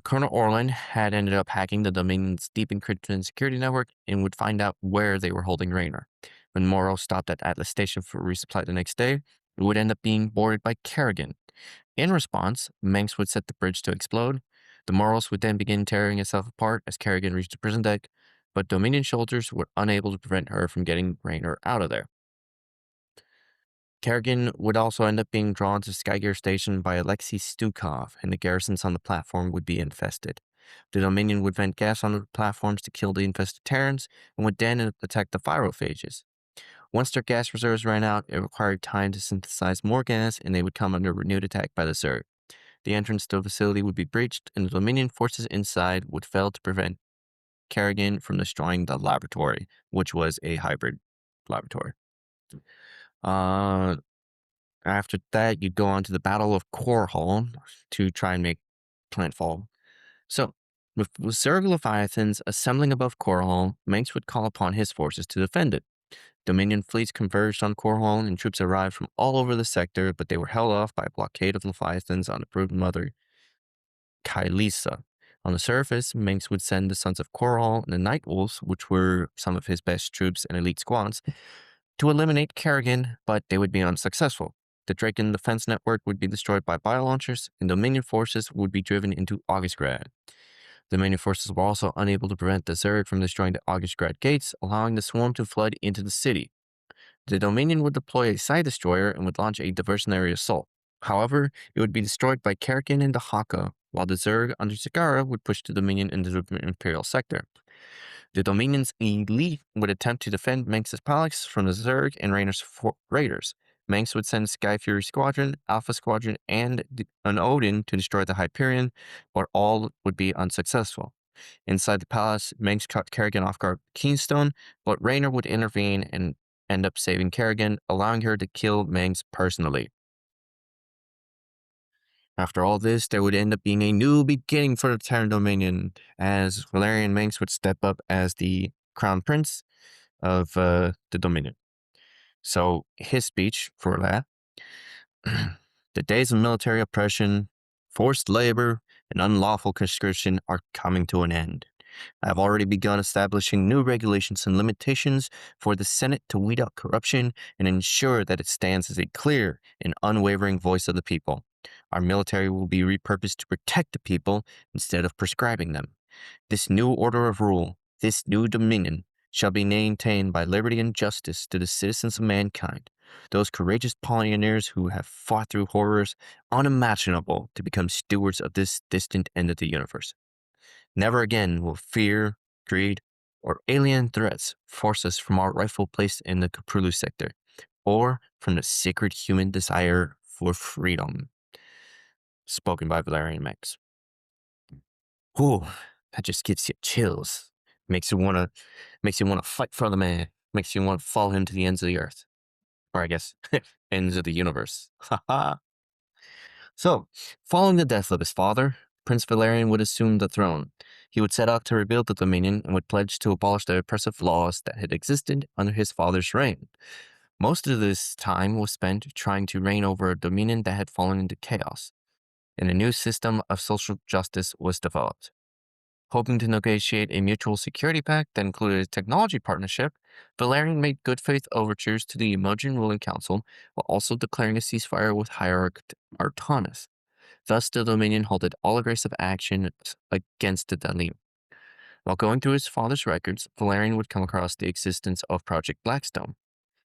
Colonel Orlin had ended up hacking the Dominion's deep encrypted security network and would find out where they were holding Raynor. When Morrow stopped at Atlas Station for resupply the next day, it would end up being boarded by Kerrigan. In response, Manx would set the bridge to explode. The Morals would then begin tearing itself apart as Kerrigan reached the prison deck, but Dominion soldiers were unable to prevent her from getting Raynor out of there. Kerrigan would also end up being drawn to Skygear Station by Alexei Stukov, and the garrisons on the platform would be infested. The Dominion would vent gas on the platforms to kill the infested Terrans, and would then attack the virophages. Once their gas reserves ran out, it required time to synthesize more gas, and they would come under renewed attack by the Zerg. The entrance to the facility would be breached, and the Dominion forces inside would fail to prevent Kerrigan from destroying the laboratory, which was a hybrid laboratory. After that, you'd go on to the Battle of Core Hall to try and make plant fall. So, with Zerg Leviathans assembling above Core Hall, Manx would call upon his forces to defend it. Dominion fleets converged on Core Hall, and troops arrived from all over the sector, but they were held off by a blockade of Leviathans on the Broodmother Kylisa. On the surface, Manx would send the Sons of Core Hall and the Night Wolves, which were some of his best troops and elite squads, to eliminate Kerrigan, but they would be unsuccessful. The Draken defense network would be destroyed by biolaunchers, and Dominion forces would be driven into Augustgrad. The Dominion forces were also unable to prevent the Zerg from destroying the Augustgrad gates, allowing the swarm to flood into the city. The Dominion would deploy a side destroyer and would launch a diversionary assault. However, it would be destroyed by Kerrigan and the Haka, while the Zerg under Zagara would push the Dominion into the Imperial sector. The Dominion's elite would attempt to defend Manx's palace from the Zerg and Raynor's raiders. Manx would send Sky Fury Squadron, Alpha Squadron, and an Odin to destroy the Hyperion, but all would be unsuccessful. Inside the palace, Manx caught Kerrigan off guard with Keystone, but Raynor would intervene and end up saving Kerrigan, allowing her to kill Manx personally. After all this, there would end up being a new beginning for the Terran Dominion, as Valerian Manx would step up as the crown prince of the Dominion. So his speech for that: the days of military oppression, forced labor, and unlawful conscription are coming to an end. I have already begun establishing new regulations and limitations for the Senate to weed out corruption and ensure that it stands as a clear and unwavering voice of the people. Our military will be repurposed to protect the people instead of prescribing them. This new order of rule, this new dominion, shall be maintained by liberty and justice to the citizens of mankind, those courageous pioneers who have fought through horrors unimaginable to become stewards of this distant end of the universe. Never again will fear, greed, or alien threats force us from our rightful place in the Caprulu sector, or from the sacred human desire for freedom. Spoken by Valerian Max. Whew, that just gives you chills. Makes you wanna fight for the man. Makes you want to follow him to the ends of the earth. Or I guess ends of the universe. Haha. So, following the death of his father, Prince Valerian would assume the throne. He would set out to rebuild the Dominion and would pledge to abolish the oppressive laws that had existed under his father's reign. Most of this time was spent trying to reign over a Dominion that had fallen into chaos, and a new system of social justice was developed. Hoping to negotiate a mutual security pact that included a technology partnership, Valerian made good faith overtures to the emerging ruling council while also declaring a ceasefire with hierarch Artanis. Thus, the Dominion halted all aggressive action against the Dalim. While going through his father's records, Valerian would come across the existence of Project Blackstone.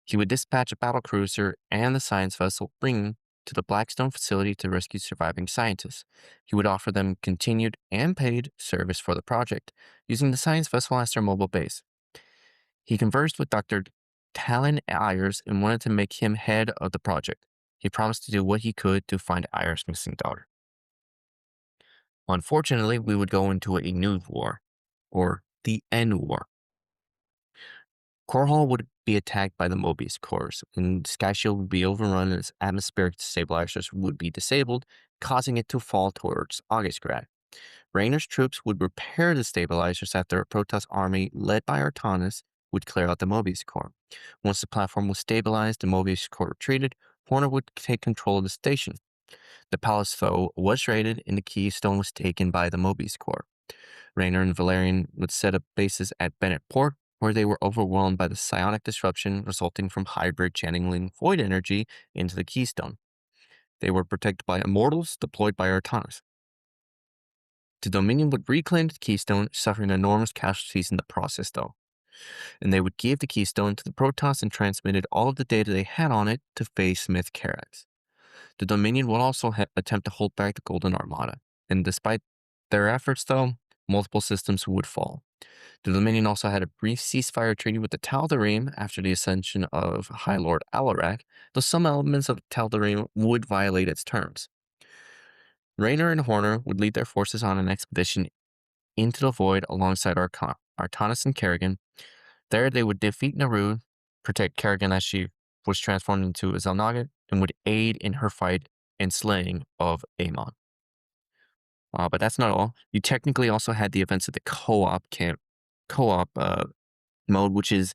He would dispatch a battle cruiser and the science vessel Ring to the Blackstone facility to rescue surviving scientists. He would offer them continued and paid service for the project, using the science vessel as their mobile base. He conversed with Dr. Talon Ayers and wanted to make him head of the project. He promised to do what he could to find Ayers' missing daughter. Unfortunately, we would go into a new war, or the End War. Core would be attacked by the Mobius cores, and Sky Shield would be overrun and its atmospheric stabilizers would be disabled, causing it to fall towards Augustgrad. Raynor's troops would repair the stabilizers after a Protoss army led by Artanis would clear out the Mobius core. Once the platform was stabilized and Mobius core retreated, Horner would take control of the station. The palace, though, was raided and the keystone was taken by the Mobius core. Raynor and Valerian would set up bases at Bennett Port, where they were overwhelmed by the psionic disruption resulting from hybrid channeling void energy into the keystone. They were protected by immortals deployed by Artanis. The Dominion would reclaim the keystone, suffering enormous casualties in the process, though. And they would give the keystone to the Protoss and transmitted all of the data they had on it to Faye Smith Carax. The Dominion would also attempt to hold back the Golden Armada, and despite their efforts, though, multiple systems would fall. The Dominion also had a brief ceasefire treaty with the Tal'Darim after the ascension of High Lord Alarak, though some elements of Tal'Darim would violate its terms. Raynor and Horner would lead their forces on an expedition into the void alongside Artanis and Kerrigan. There they would defeat Naru, protect Kerrigan as she was transformed into a Zelnaga, and would aid in her fight and slaying of Amon. But that's not all. You technically also had the events of the co-op mode, which is,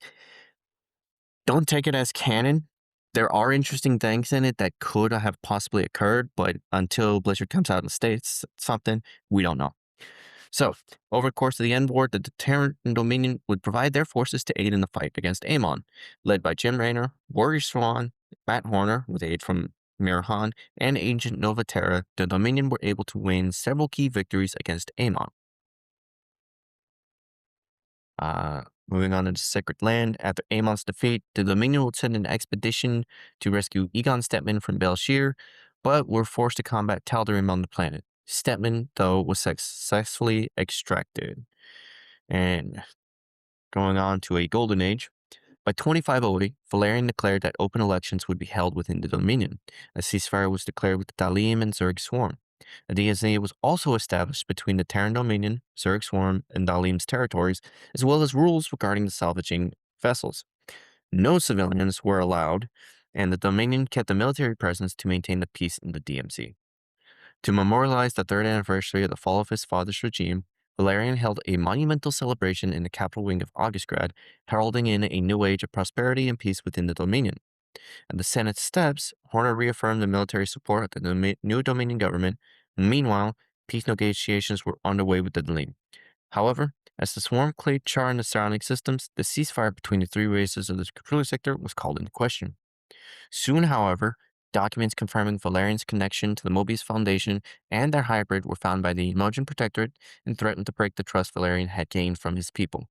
don't take it as canon. There are interesting things in it that could have possibly occurred, but until Blizzard comes out and states something, we don't know. So, over the course of the End War, the Terran Dominion would provide their forces to aid in the fight against Amon, led by Jim Raynor, Warrior Swan, Matt Horner, with aid from Mirahan, and Agent Nova Terra. The Dominion were able to win several key victories against Amon. Moving on to the Sacred Land, after Amon's defeat, the Dominion would send an expedition to rescue Egon Stepman from Belshir, but were forced to combat Tal'Darim on the planet. Stepman, though, was successfully extracted. And going on to a Golden Age, by 2508, Valerian declared that open elections would be held within the Dominion. A ceasefire was declared with the Dalim and Zerg Swarm. A DSA was also established between the Terran Dominion, Zerg Swarm, and Dalim's territories, as well as rules regarding the salvaging vessels. No civilians were allowed, and the Dominion kept a military presence to maintain the peace in the DMZ. To memorialize the third anniversary of the fall of his father's regime, Valerian held a monumental celebration in the capital wing of Augustgrad, heralding in a new age of prosperity and peace within the Dominion. At the Senate steps, Horner reaffirmed the military support of the new Dominion government. Meanwhile, peace negotiations were underway with the Deline. However, as the swarm cleared char in the surrounding systems, the ceasefire between the three races of the Capula sector was called into question. Soon, however, documents confirming Valerian's connection to the Mobius Foundation and their hybrid were found by the Emulsion Protectorate and threatened to break the trust Valerian had gained from his people.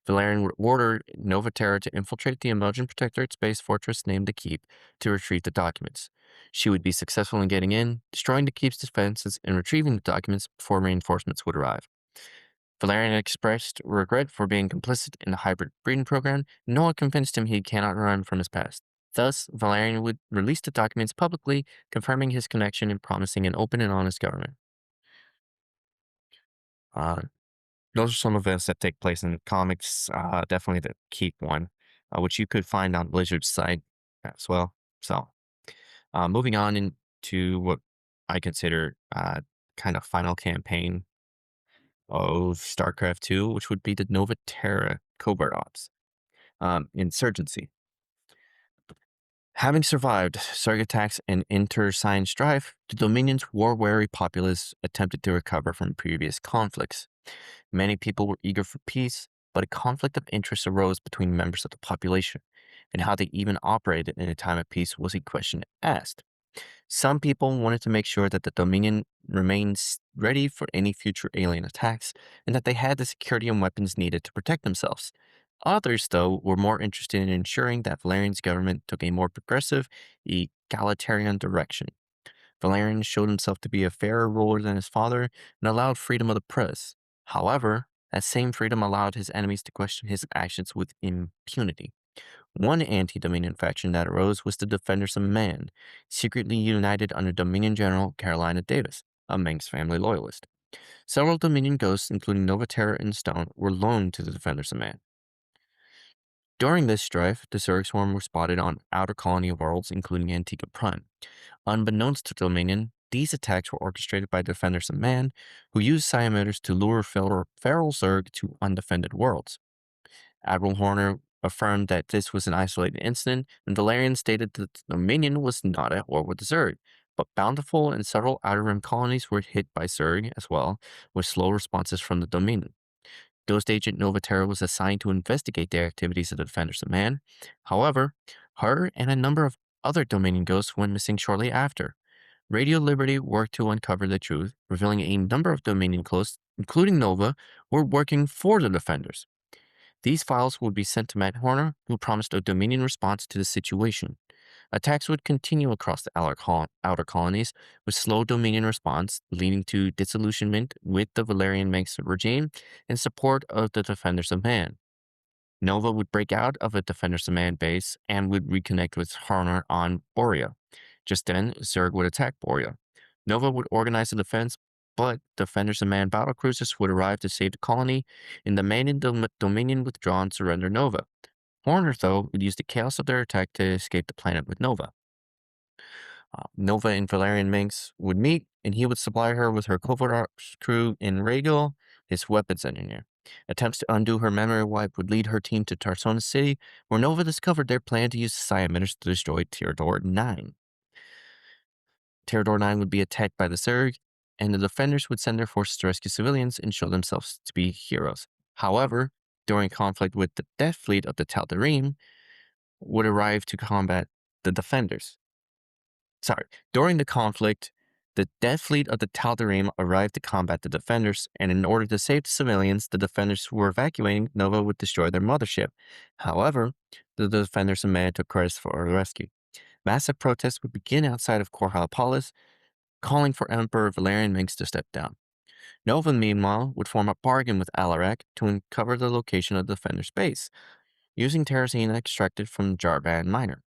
Valerian would order Nova Terra to infiltrate the Emulsion Protectorate's base fortress named the Keep to retrieve the documents. She would be successful in getting in, destroying the Keep's defenses, and retrieving the documents before reinforcements would arrive. Valerian expressed regret for being complicit in the hybrid breeding program. Noah convinced him he cannot run from his past. Thus, Valerian would release the documents publicly, confirming his connection and promising an open and honest government. Uh, those are some events that take place in the comics. Definitely the Keep one, which you could find on Blizzard's site as well. So, moving on into what I consider kind of final campaign of StarCraft 2, which would be the Nova Terra covert ops. Insurgency. Having survived Zerg attacks and inter-sign strife, the Dominion's war-weary populace attempted to recover from previous conflicts. Many people were eager for peace, but a conflict of interest arose between members of the population, and how they even operated in a time of peace was a question asked. Some people wanted to make sure that the Dominion remains ready for any future alien attacks, and that they had the security and weapons needed to protect themselves. Others, though, were more interested in ensuring that Valerian's government took a more progressive, egalitarian direction. Valerian showed himself to be a fairer ruler than his father and allowed freedom of the press. However, that same freedom allowed his enemies to question his actions with impunity. One anti-Dominion faction that arose was the Defenders of Man, secretly united under Dominion General Carolina Davis, a Manx family loyalist. Several Dominion ghosts, including Nova Terra and Stone, were loaned to the Defenders of Man. During this strife, the Zerg swarm were spotted on outer colony of worlds, including Antigua Prime. Unbeknownst to Dominion, these attacks were orchestrated by Defenders of Man, who used Siameters to lure feral Zerg to undefended worlds. Admiral Horner affirmed that this was an isolated incident, and Valerian stated that the Dominion was not at war with the Zerg, but Bountiful and several Outer Rim colonies were hit by Zerg as well, with slow responses from the Dominion. Ghost Agent Nova Terra was assigned to investigate the activities of the Defenders of Man. However, her and a number of other Dominion ghosts went missing shortly after. Radio Liberty worked to uncover the truth, revealing a number of Dominion ghosts, including Nova, were working for the Defenders. These files would be sent to Matt Horner, who promised a Dominion response to the situation. Attacks would continue across the outer colonies, with slow Dominion response, leading to disillusionment with the Valerian Manx regime and support of the Defenders of Man. Nova would break out of a Defenders of Man base and would reconnect with Horner on Borea. Just then, Zerg would attack Borea. Nova would organize a defense, but Defenders of Man battlecruisers would arrive to save the colony, and the Man in Dominion withdraw and surrender Nova. Horner, though, would use the chaos of their attack to escape the planet with Nova. Nova and Valerian Minx would meet, and he would supply her with her covert ops crew in Regal, his weapons engineer. Attempts to undo her memory wipe would lead her team to Tarsona City, where Nova discovered their plan to use Siameters to destroy Terrador 9. Terrador 9 would be attacked by the Zerg, and the Defenders would send their forces to rescue civilians and show themselves to be heroes. However, during conflict with the Death Fleet of the Tal'Darim, would arrive to combat the Defenders. During the conflict, the Death Fleet of the Tal'Darim arrived to combat the Defenders, and in order to save the civilians, the Defenders who were evacuating Nova would destroy their mothership. However, the Defenders of Man took credit for a rescue. Massive protests would begin outside of Korhal Palace, calling for Emperor Valerian Minx to step down. Nova, meanwhile, would form a bargain with Alarak to uncover the location of the Defender's base, using terrazine extracted from Jarvan Miner.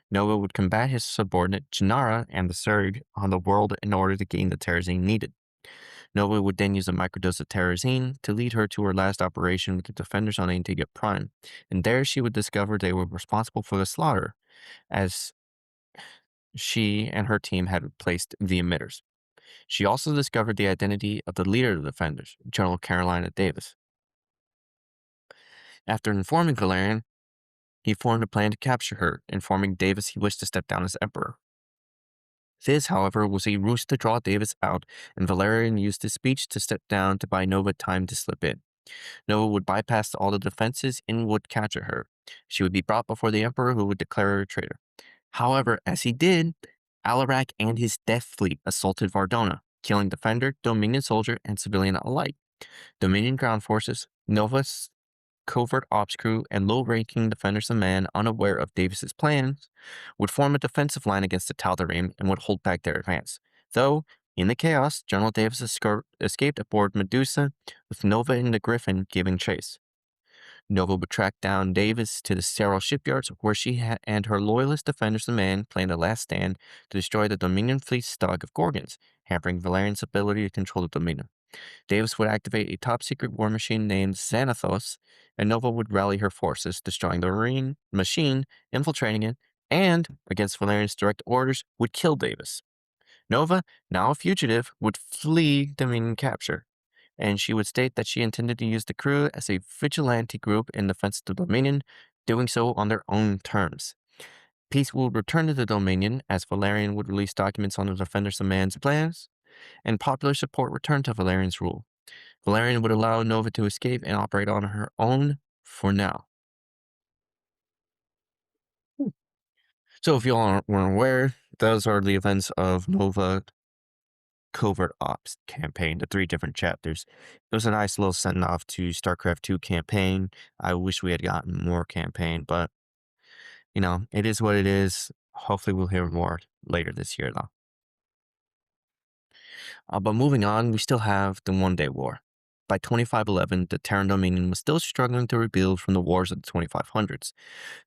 Nova would combat his subordinate Janara and the Zerg on the world in order to gain the terrazine needed. Nova would then use a microdose of terrazine to lead her to her last operation with the Defenders on Antigua Prime, and there she would discover they were responsible for the slaughter, as she and her team had replaced the emitters. She also discovered the identity of the leader of the Defenders, General Carolina Davis. After informing Valerian, he formed a plan to capture her, informing Davis he wished to step down as emperor. This, however, was a ruse to draw Davis out, and Valerian used his speech to step down to buy Nova time to slip in. Nova would bypass all the defenses and would capture her. She would be brought before the emperor, who would declare her a traitor. However, as he did, Alarak and his Death Fleet assaulted Vardona, killing Defender, Dominion soldier, and civilian alike. Dominion ground forces, Nova's covert ops crew, and low-ranking defenders of man unaware of Davis's plans would form a defensive line against the Tal'Darim and would hold back their advance. Though, in the chaos, General Davis escaped aboard Medusa, with Nova and the Griffin giving chase. Nova would track down Davis to the sterile shipyards, where she and her loyalist defenders of man planned a last stand to destroy the Dominion fleet's stock of Gorgons, hampering Valerian's ability to control the Dominion. Davis would activate a top-secret war machine named Xanathos, and Nova would rally her forces, destroying the marine machine, infiltrating it, and, against Valerian's direct orders, would kill Davis. Nova, now a fugitive, would flee Dominion capture, and she would state that she intended to use the crew as a vigilante group in defense of the Dominion, doing so on their own terms. Peace would return to the Dominion as Valerian would release documents on the Defenders of Man's plans, and popular support returned to Valerian's rule. Valerian would allow Nova to escape and operate on her own for now. So, if you all weren't aware, those are the events of Nova Covert Ops campaign, the 3 different chapters. It was a nice little send off to StarCraft 2 campaign. I wish we had gotten more campaign, but it is what it is. Hopefully, we'll hear more later this year, though. But moving on, we still have the One Day War. By 2511, the Terran Dominion was still struggling to rebuild from the wars of the 2500s.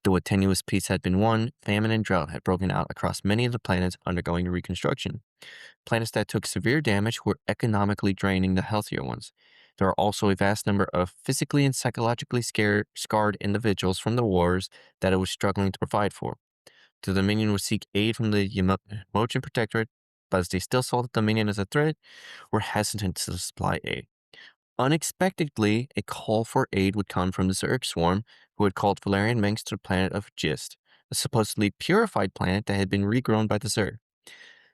Though a tenuous peace had been won, famine and drought had broken out across many of the planets undergoing reconstruction. Planets that took severe damage were economically draining the healthier ones. There are also a vast number of physically and psychologically scarred individuals from the wars that it was struggling to provide for. The Dominion would seek aid from the Yamojan Protectorate, but as they still saw the Dominion as a threat, were hesitant to supply aid. Unexpectedly, a call for aid would come from the Zerg Swarm, who had called Valerian Manx to the planet of Gist, a supposedly purified planet that had been regrown by the Zerg.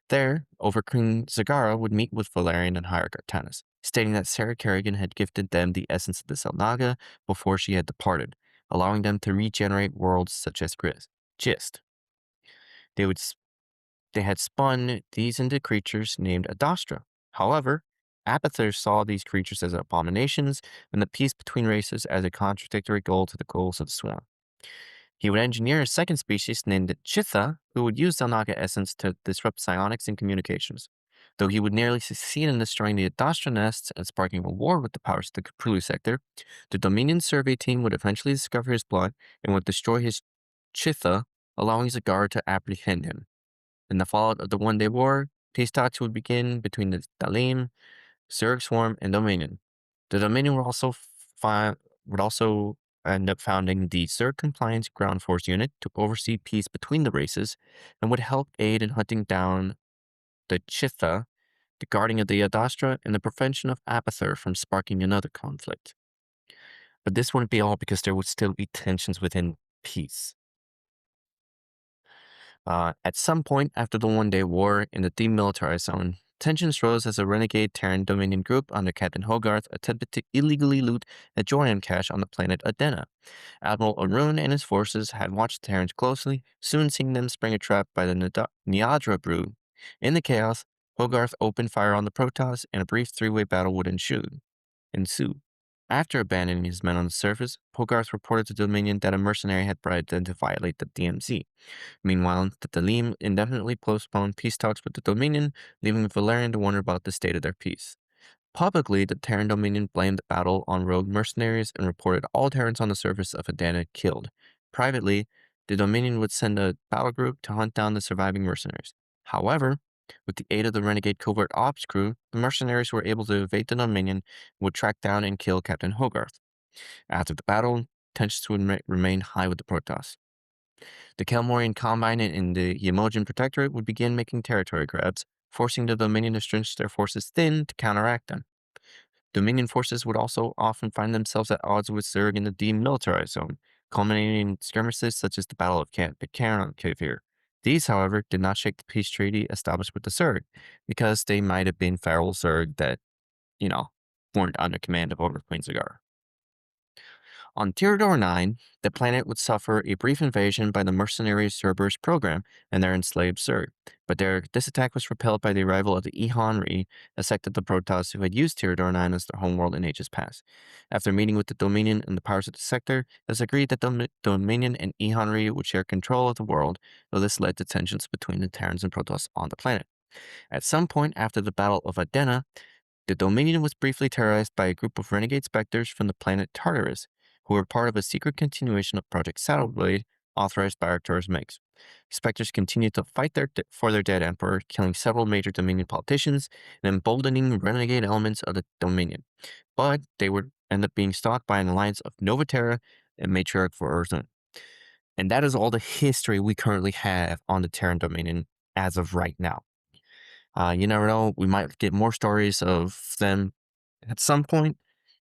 There, Overqueen Zagara would meet with Valerian and Hierarch Artanis, stating that Sarah Kerrigan had gifted them the essence of the Selnaga before she had departed, allowing them to regenerate worlds such as Gist. They had spun these into creatures named Adastra. However, Apather saw these creatures as abominations and the peace between races as a contradictory goal to the goals of the Swarm. He would engineer a second species named Chitha, who would use Zelnaga essence to disrupt psionics and communications. Though he would nearly succeed in destroying the Adastra nests and sparking a war with the powers of the Caprulu sector, the Dominion survey team would eventually discover his plot and would destroy his Chitha, allowing Zagar to apprehend him. In the fallout of the One Day War, peace talks would begin between the Dalim, Zerg Swarm, and Dominion. The Dominion would also end up founding the Zerg Compliance Ground Force Unit to oversee peace between the races and would help aid in hunting down the Chitha, the guarding of the Adastra, and the prevention of Apather from sparking another conflict. But this wouldn't be all, because there would still be tensions within peace. At some point after the One Day War in the demilitarized zone, tensions rose as a renegade Terran Dominion group under Captain Hogarth attempted to illegally loot a Jorian cache on the planet Adena. Admiral Arun and his forces had watched the Terrans closely, soon seeing them spring a trap by the Niadra brood. In the chaos, Hogarth opened fire on the Protoss, and a brief 3-way battle would ensue. After abandoning his men on the surface, Hogarth reported to Dominion that a mercenary had bribed them to violate the DMZ. Meanwhile, the Dalim indefinitely postponed peace talks with the Dominion, leaving Valerian to wonder about the state of their peace. Publicly, the Terran Dominion blamed the battle on rogue mercenaries and reported all Terrans on the surface of Adana killed. Privately, the Dominion would send a battle group to hunt down the surviving mercenaries. However, with the aid of the renegade covert ops crew, the mercenaries were able to evade the Dominion and would track down and kill Captain Hogarth. After the battle, tensions would remain high with the Protoss. The Kelmorian Combine and the Yamojan Protectorate would begin making territory grabs, forcing the Dominion to stretch their forces thin to counteract them. Dominion forces would also often find themselves at odds with Zerg in the demilitarized zone, culminating in skirmishes such as the Battle of Camp Pitcairn. These, however, did not shake the peace treaty established with the Zerg, because they might have been feral Zerg that, you know, weren't under command of Order Queen Zagar. On Tyrador 9, the planet would suffer a brief invasion by the mercenary Cerberus program and their enslaved Zerg, but this attack was repelled by the arrival of the Ihonri, a sect of the Protoss who had used Tyrador 9 as their homeworld in ages past. After meeting with the Dominion and the powers of the sector, it was agreed that Dominion and Ihonri would share control of the world, though this led to tensions between the Terrans and Protoss on the planet. At some point after the Battle of Adena, the Dominion was briefly terrorized by a group of renegade specters from the planet Tartarus, who were part of a secret continuation of Project Saddleblade, authorized by Arcturus Mix. Spectres continued to fight for their dead emperor, killing several major Dominion politicians and emboldening renegade elements of the Dominion. But they would end up being stalked by an alliance of Novaterra and Matriarch for Earth. And that is all the history we currently have on the Terran Dominion as of right now. You never know, we might get more stories of them at some point,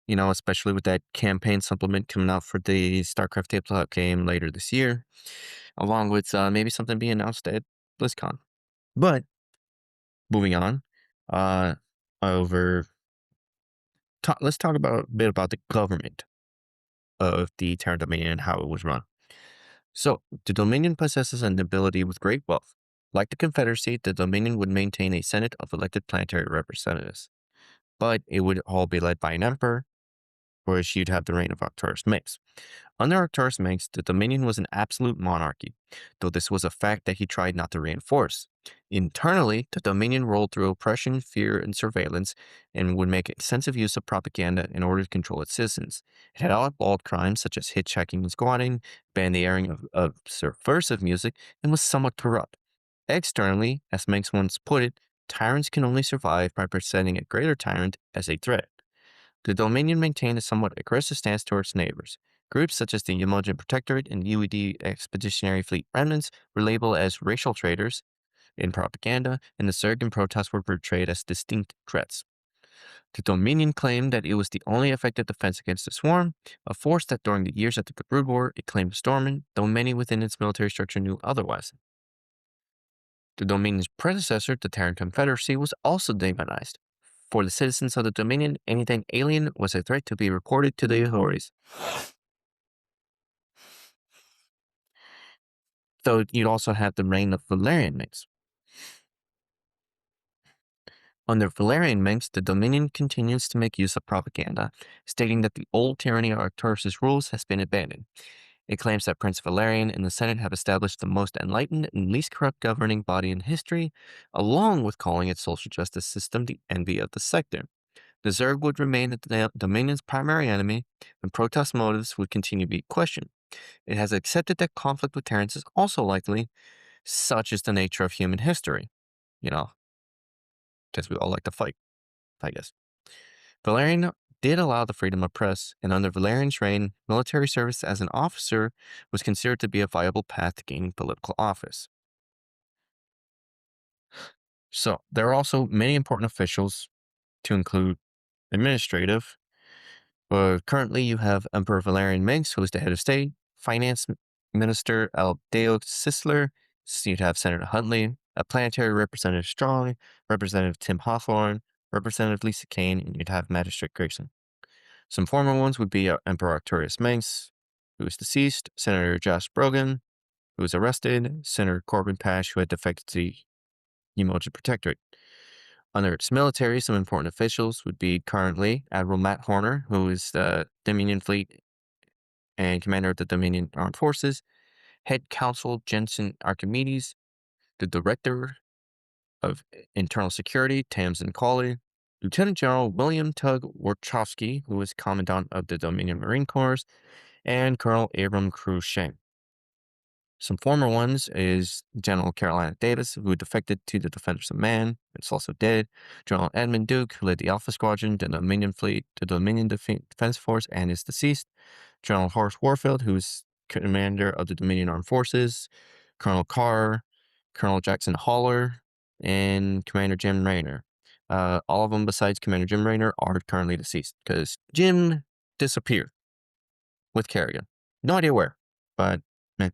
especially with that campaign supplement coming out for the StarCraft tabletop game later this year, along with maybe something being announced at BlizzCon. But moving on, uh, over, let's talk about a bit about the government of the Terran Dominion and how it was run. So, the Dominion possesses an ability with great wealth. Like the Confederacy, the Dominion would maintain a Senate of elected planetary representatives, but it would all be led by an emperor, whereas you'd have the reign of Arcturus Mix. Under Arcturus Mix, the Dominion was an absolute monarchy, though this was a fact that he tried not to reinforce. Internally, the Dominion rolled through oppression, fear, and surveillance, and would make extensive use of propaganda in order to control its citizens. It had outlawed crimes such as hitchhiking and squatting, banned the airing of subversive music, and was somewhat corrupt. Externally, as Mix once put it, tyrants can only survive by presenting a greater tyrant as a threat. The Dominion maintained a somewhat aggressive stance towards neighbors. Groups such as the Imogen Protectorate and UED Expeditionary Fleet remnants were labeled as racial traitors in propaganda, and the Zerg and Protoss were portrayed as distinct threats. The Dominion claimed that it was the only effective defense against the Swarm, a force that during the years after the Brood War it claimed to storm, though many within its military structure knew otherwise. The Dominion's predecessor, the Terran Confederacy, was also demonized. For the citizens of the Dominion, anything alien was a threat to be reported to the authorities. So you'd also have the reign of Valerian Mix. Under Valerian Mix, the Dominion continues to make use of propaganda, stating that the old tyranny of Arcturus' rules has been abandoned. It claims that Prince Valerian and the Senate have established the most enlightened and least corrupt governing body in history, along with calling its social justice system the envy of the sector. The Zerg would remain the Dominion's primary enemy, and Protoss motives would continue to be questioned. It has accepted that conflict with Terrans is also likely, such is the nature of human history. Because we all like to fight, I guess. Valerian did allow the freedom of press, and under Valerian's reign, military service as an officer was considered to be a viable path to gaining political office. So, there are also many important officials, to include administrative. But currently, you have Emperor Valerian Mix, who is the head of state, Finance Minister Aldeo Sisler, so you'd have Senator Huntley, a planetary representative Strong, Representative Tim Hawthorne, Representative Lisa Kane, and you'd have Magistrate Grayson. Some former ones would be Emperor Arcturus Mix, who is deceased, Senator Josh Brogan, who was arrested, Senator Corbin Pash, who had defected to the Umoja Protectorate. Under its military, some important officials would be currently Admiral Matt Horner, who is the Dominion Fleet and commander of the Dominion Armed Forces, Head Counsel Jensen Archimedes, the Director of Internal Security, Tamsin Cawley, Lieutenant General William Tug Warchowski, who is Commandant of the Dominion Marine Corps, and Colonel Abram Cruz Shane. Some former ones is General Carolina Davis, who defected to the Defenders of Man. It's also dead. General Edmund Duke, who led the Alpha Squadron, the Dominion Fleet, the Dominion Defense Force, and is deceased. General Horace Warfield, who's commander of the Dominion Armed Forces. Colonel Carr, Colonel Jackson Haller, and Commander Jim Raynor. All of them besides Commander Jim Raynor are currently deceased because Jim disappeared with Kerrigan. No idea where, but meh.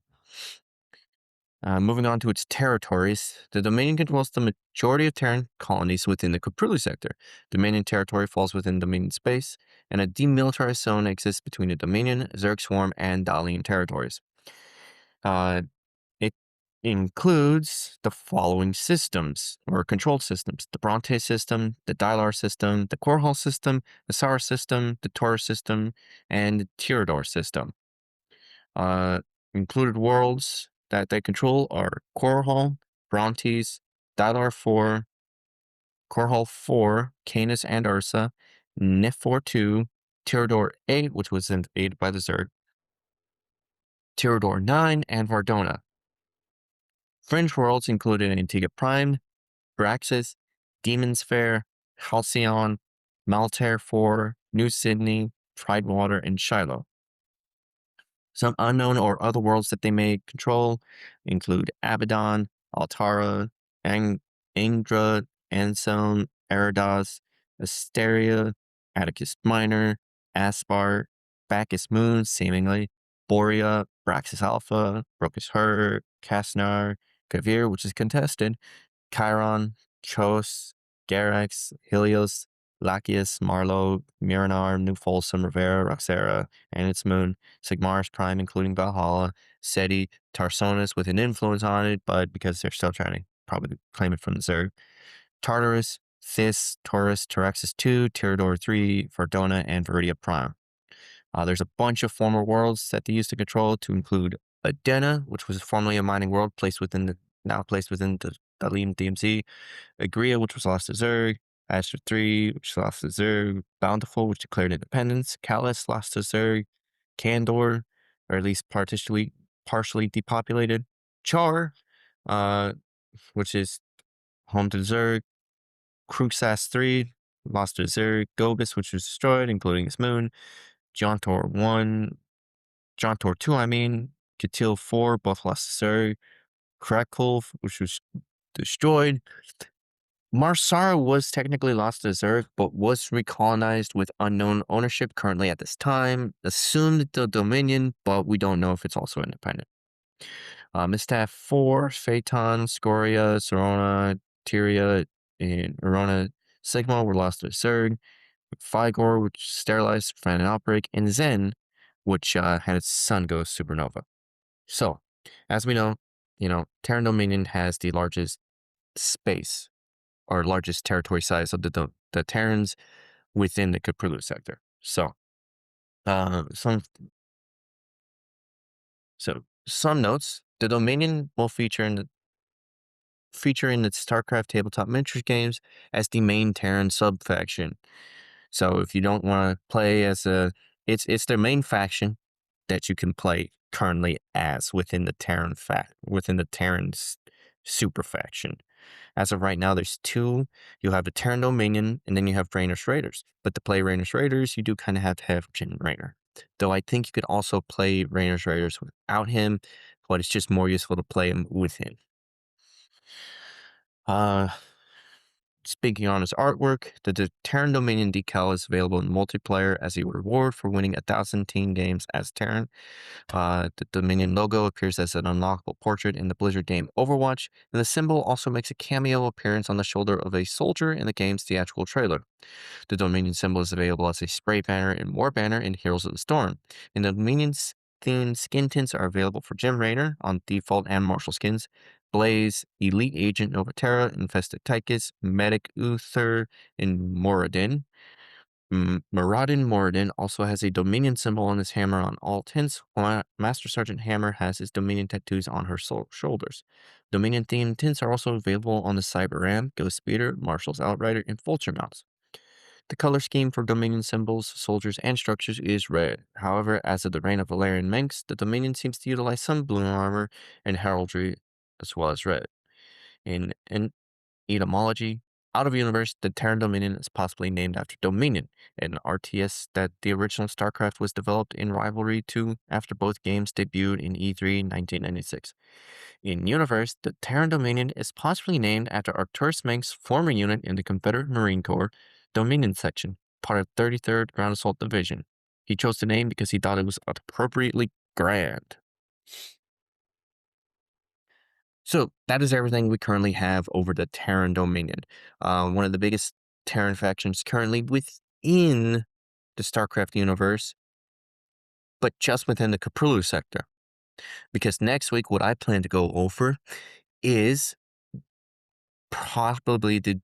Moving on to its territories, the Dominion controls the majority of Terran colonies within the Caprilu sector. Dominion territory falls within Dominion space, and a demilitarized zone exists between the Dominion, Zerg Swarm, and Dalian territories. Uh, it includes the following systems, or controlled systems: the Bronte system, the Dylar system, the Korhal system, the Sara system, the Taurus system, and the Tyrador system. Uh, Included worlds that they control are Korhal, Brontes, Dylar 4, Korhal 4, Canis and Ursa, Nifor 2, Tyrador 8, which was invaded by the Zerg, Tyrador 9, and Vardona. Fringe worlds included Antigua Prime, Braxis, Demon's Fair, Halcyon, Maltair 4, New Sydney, Tidewater, and Shiloh. Some unknown or other worlds that they may control include Abaddon, Altara, Angra, Anselm, Eridos, Asteria, Atticus Minor, Aspar, Bacchus Moon, seemingly, Borea, Braxis Alpha, Brocus Her, Casnar, Kavir, which is contested, Chiron, Chos, Garax, Helios, Lachius, Marlow, Miranar, New Folsom, Rivera, Roxera, and its moon, Sigmaris Prime, including Valhalla, Seti, Tarsonis with an influence on it, but because they're still trying to probably claim it from the Zerg, Tartarus, Thys, Taurus, Taraxis 2, Tyrador 3, Verdona, and Viridia Prime. There's a bunch of former worlds that they used to control to include Adena, which was formerly a mining world now placed within the Dalim DMZ, Agria, which was lost to Zerg, Astra 3, which lost to Zerg, Bountiful, which declared independence, Callus lost to Zerg, Candor, or at least partially depopulated, Char, uh, which is home to Zerg, Kruxas 3, lost to Zerg, Gobus, which was destroyed, including its moon, Jontor 1, Jontor 2, Katil 4, both lost to Zerg, Krakulv, which was destroyed. Marsara was technically lost to Zerg, but was recolonized with unknown ownership currently at this time. Assumed the Dominion, but we don't know if it's also independent. Mistaff 4, Phaeton, Scoria, Sorona, Tyria, and Arona Sigma were lost to Zerg. Figor, which sterilized from an outbreak, and Zen, which had its sun go supernova. So, as we know, Terran Dominion has the largest space or largest territory size of the Terrans within the Caprilu sector. So, some notes: the Dominion will feature in the StarCraft tabletop miniatures games as the main Terran sub-faction. So if you don't want to play as it's their main faction that you can play currently as within the Terran's super faction. As of right now, there's two. You have the Terran Dominion, and then you have Raynor's Raiders. But to play Raynor's Raiders, you do kind of have to have Jim Raynor. Though I think you could also play Raynor's Raiders without him, but it's just more useful to play him with him. Speaking on his artwork, the Terran Dominion decal is available in multiplayer as a reward for winning 1,000 team games as Terran. The Dominion logo appears as an unlockable portrait in the Blizzard game Overwatch, and the symbol also makes a cameo appearance on the shoulder of a soldier in the game's theatrical trailer. The Dominion symbol is available as a spray banner and war banner in Heroes of the Storm. And the Dominion's themed skin tints are available for Jim Raynor on default and martial skins, Blaze, Elite Agent Novaterra, Infested Tychus, Medic Uther, and Moradin. Moradin also has a Dominion symbol on his hammer on all tints, while Master Sergeant Hammer has his Dominion tattoos on her shoulders. Dominion themed tints are also available on the Cyber Ram, Ghost Speeder, Marshal's Outrider, and Vulture mounts. The color scheme for Dominion symbols, soldiers, and structures is red. However, as of the reign of Valerian Manx, the Dominion seems to utilize some blue armor and heraldry as well as red. In etymology, Out of universe, the Terran Dominion is possibly named after Dominion, an RTS that the original StarCraft was developed in rivalry to after both games debuted in E3 1996. In universe, the Terran Dominion is possibly named after Arcturus Menk's former unit in the Confederate Marine Corps Dominion Section, part of 33rd Ground Assault Division. He chose the name because he thought it was appropriately grand. So that is everything we currently have over the Terran Dominion. One of the biggest Terran factions currently within the StarCraft universe, but just within the Caprilu sector. Because next week, what I plan to go over is probably the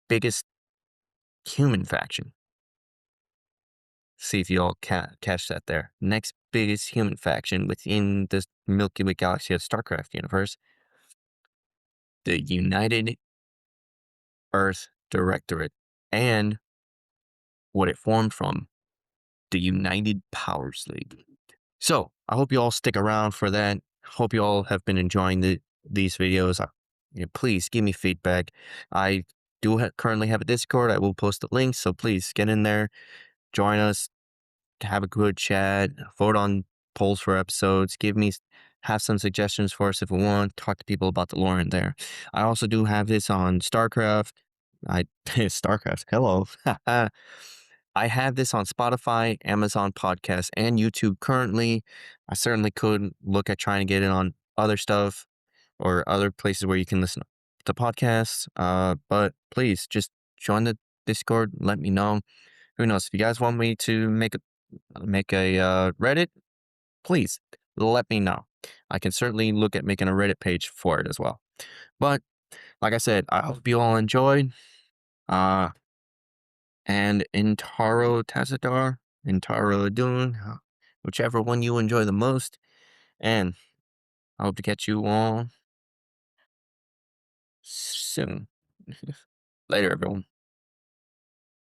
biggest human faction. See if you all catch that there. Next biggest human faction within the Milky Way galaxy of StarCraft universe, the United Earth Directorate, and what it formed from, the United Powers League. So I hope you all stick around for that. Hope you all have been enjoying these videos. Please give me feedback. I do currently have a Discord. I will post the link, so please get in there, join us, have a good chat, vote on polls for episodes, have some suggestions for us if we want, talk to people about the lore in there. I also do have this on StarCraft. StarCraft, hello. I have this on Spotify, Amazon Podcasts, and YouTube currently. I certainly could look at trying to get it on other stuff or other places where you can listen to podcasts. But please just join the Discord. Let me know. Who knows? If you guys want me to make a Reddit, please let me know. I can certainly look at making a Reddit page for it as well. But like I said, I hope you all enjoyed. And Intaro Tazadar, Intaro Adun, whichever one you enjoy the most. And I hope to catch you all soon. Later, everyone.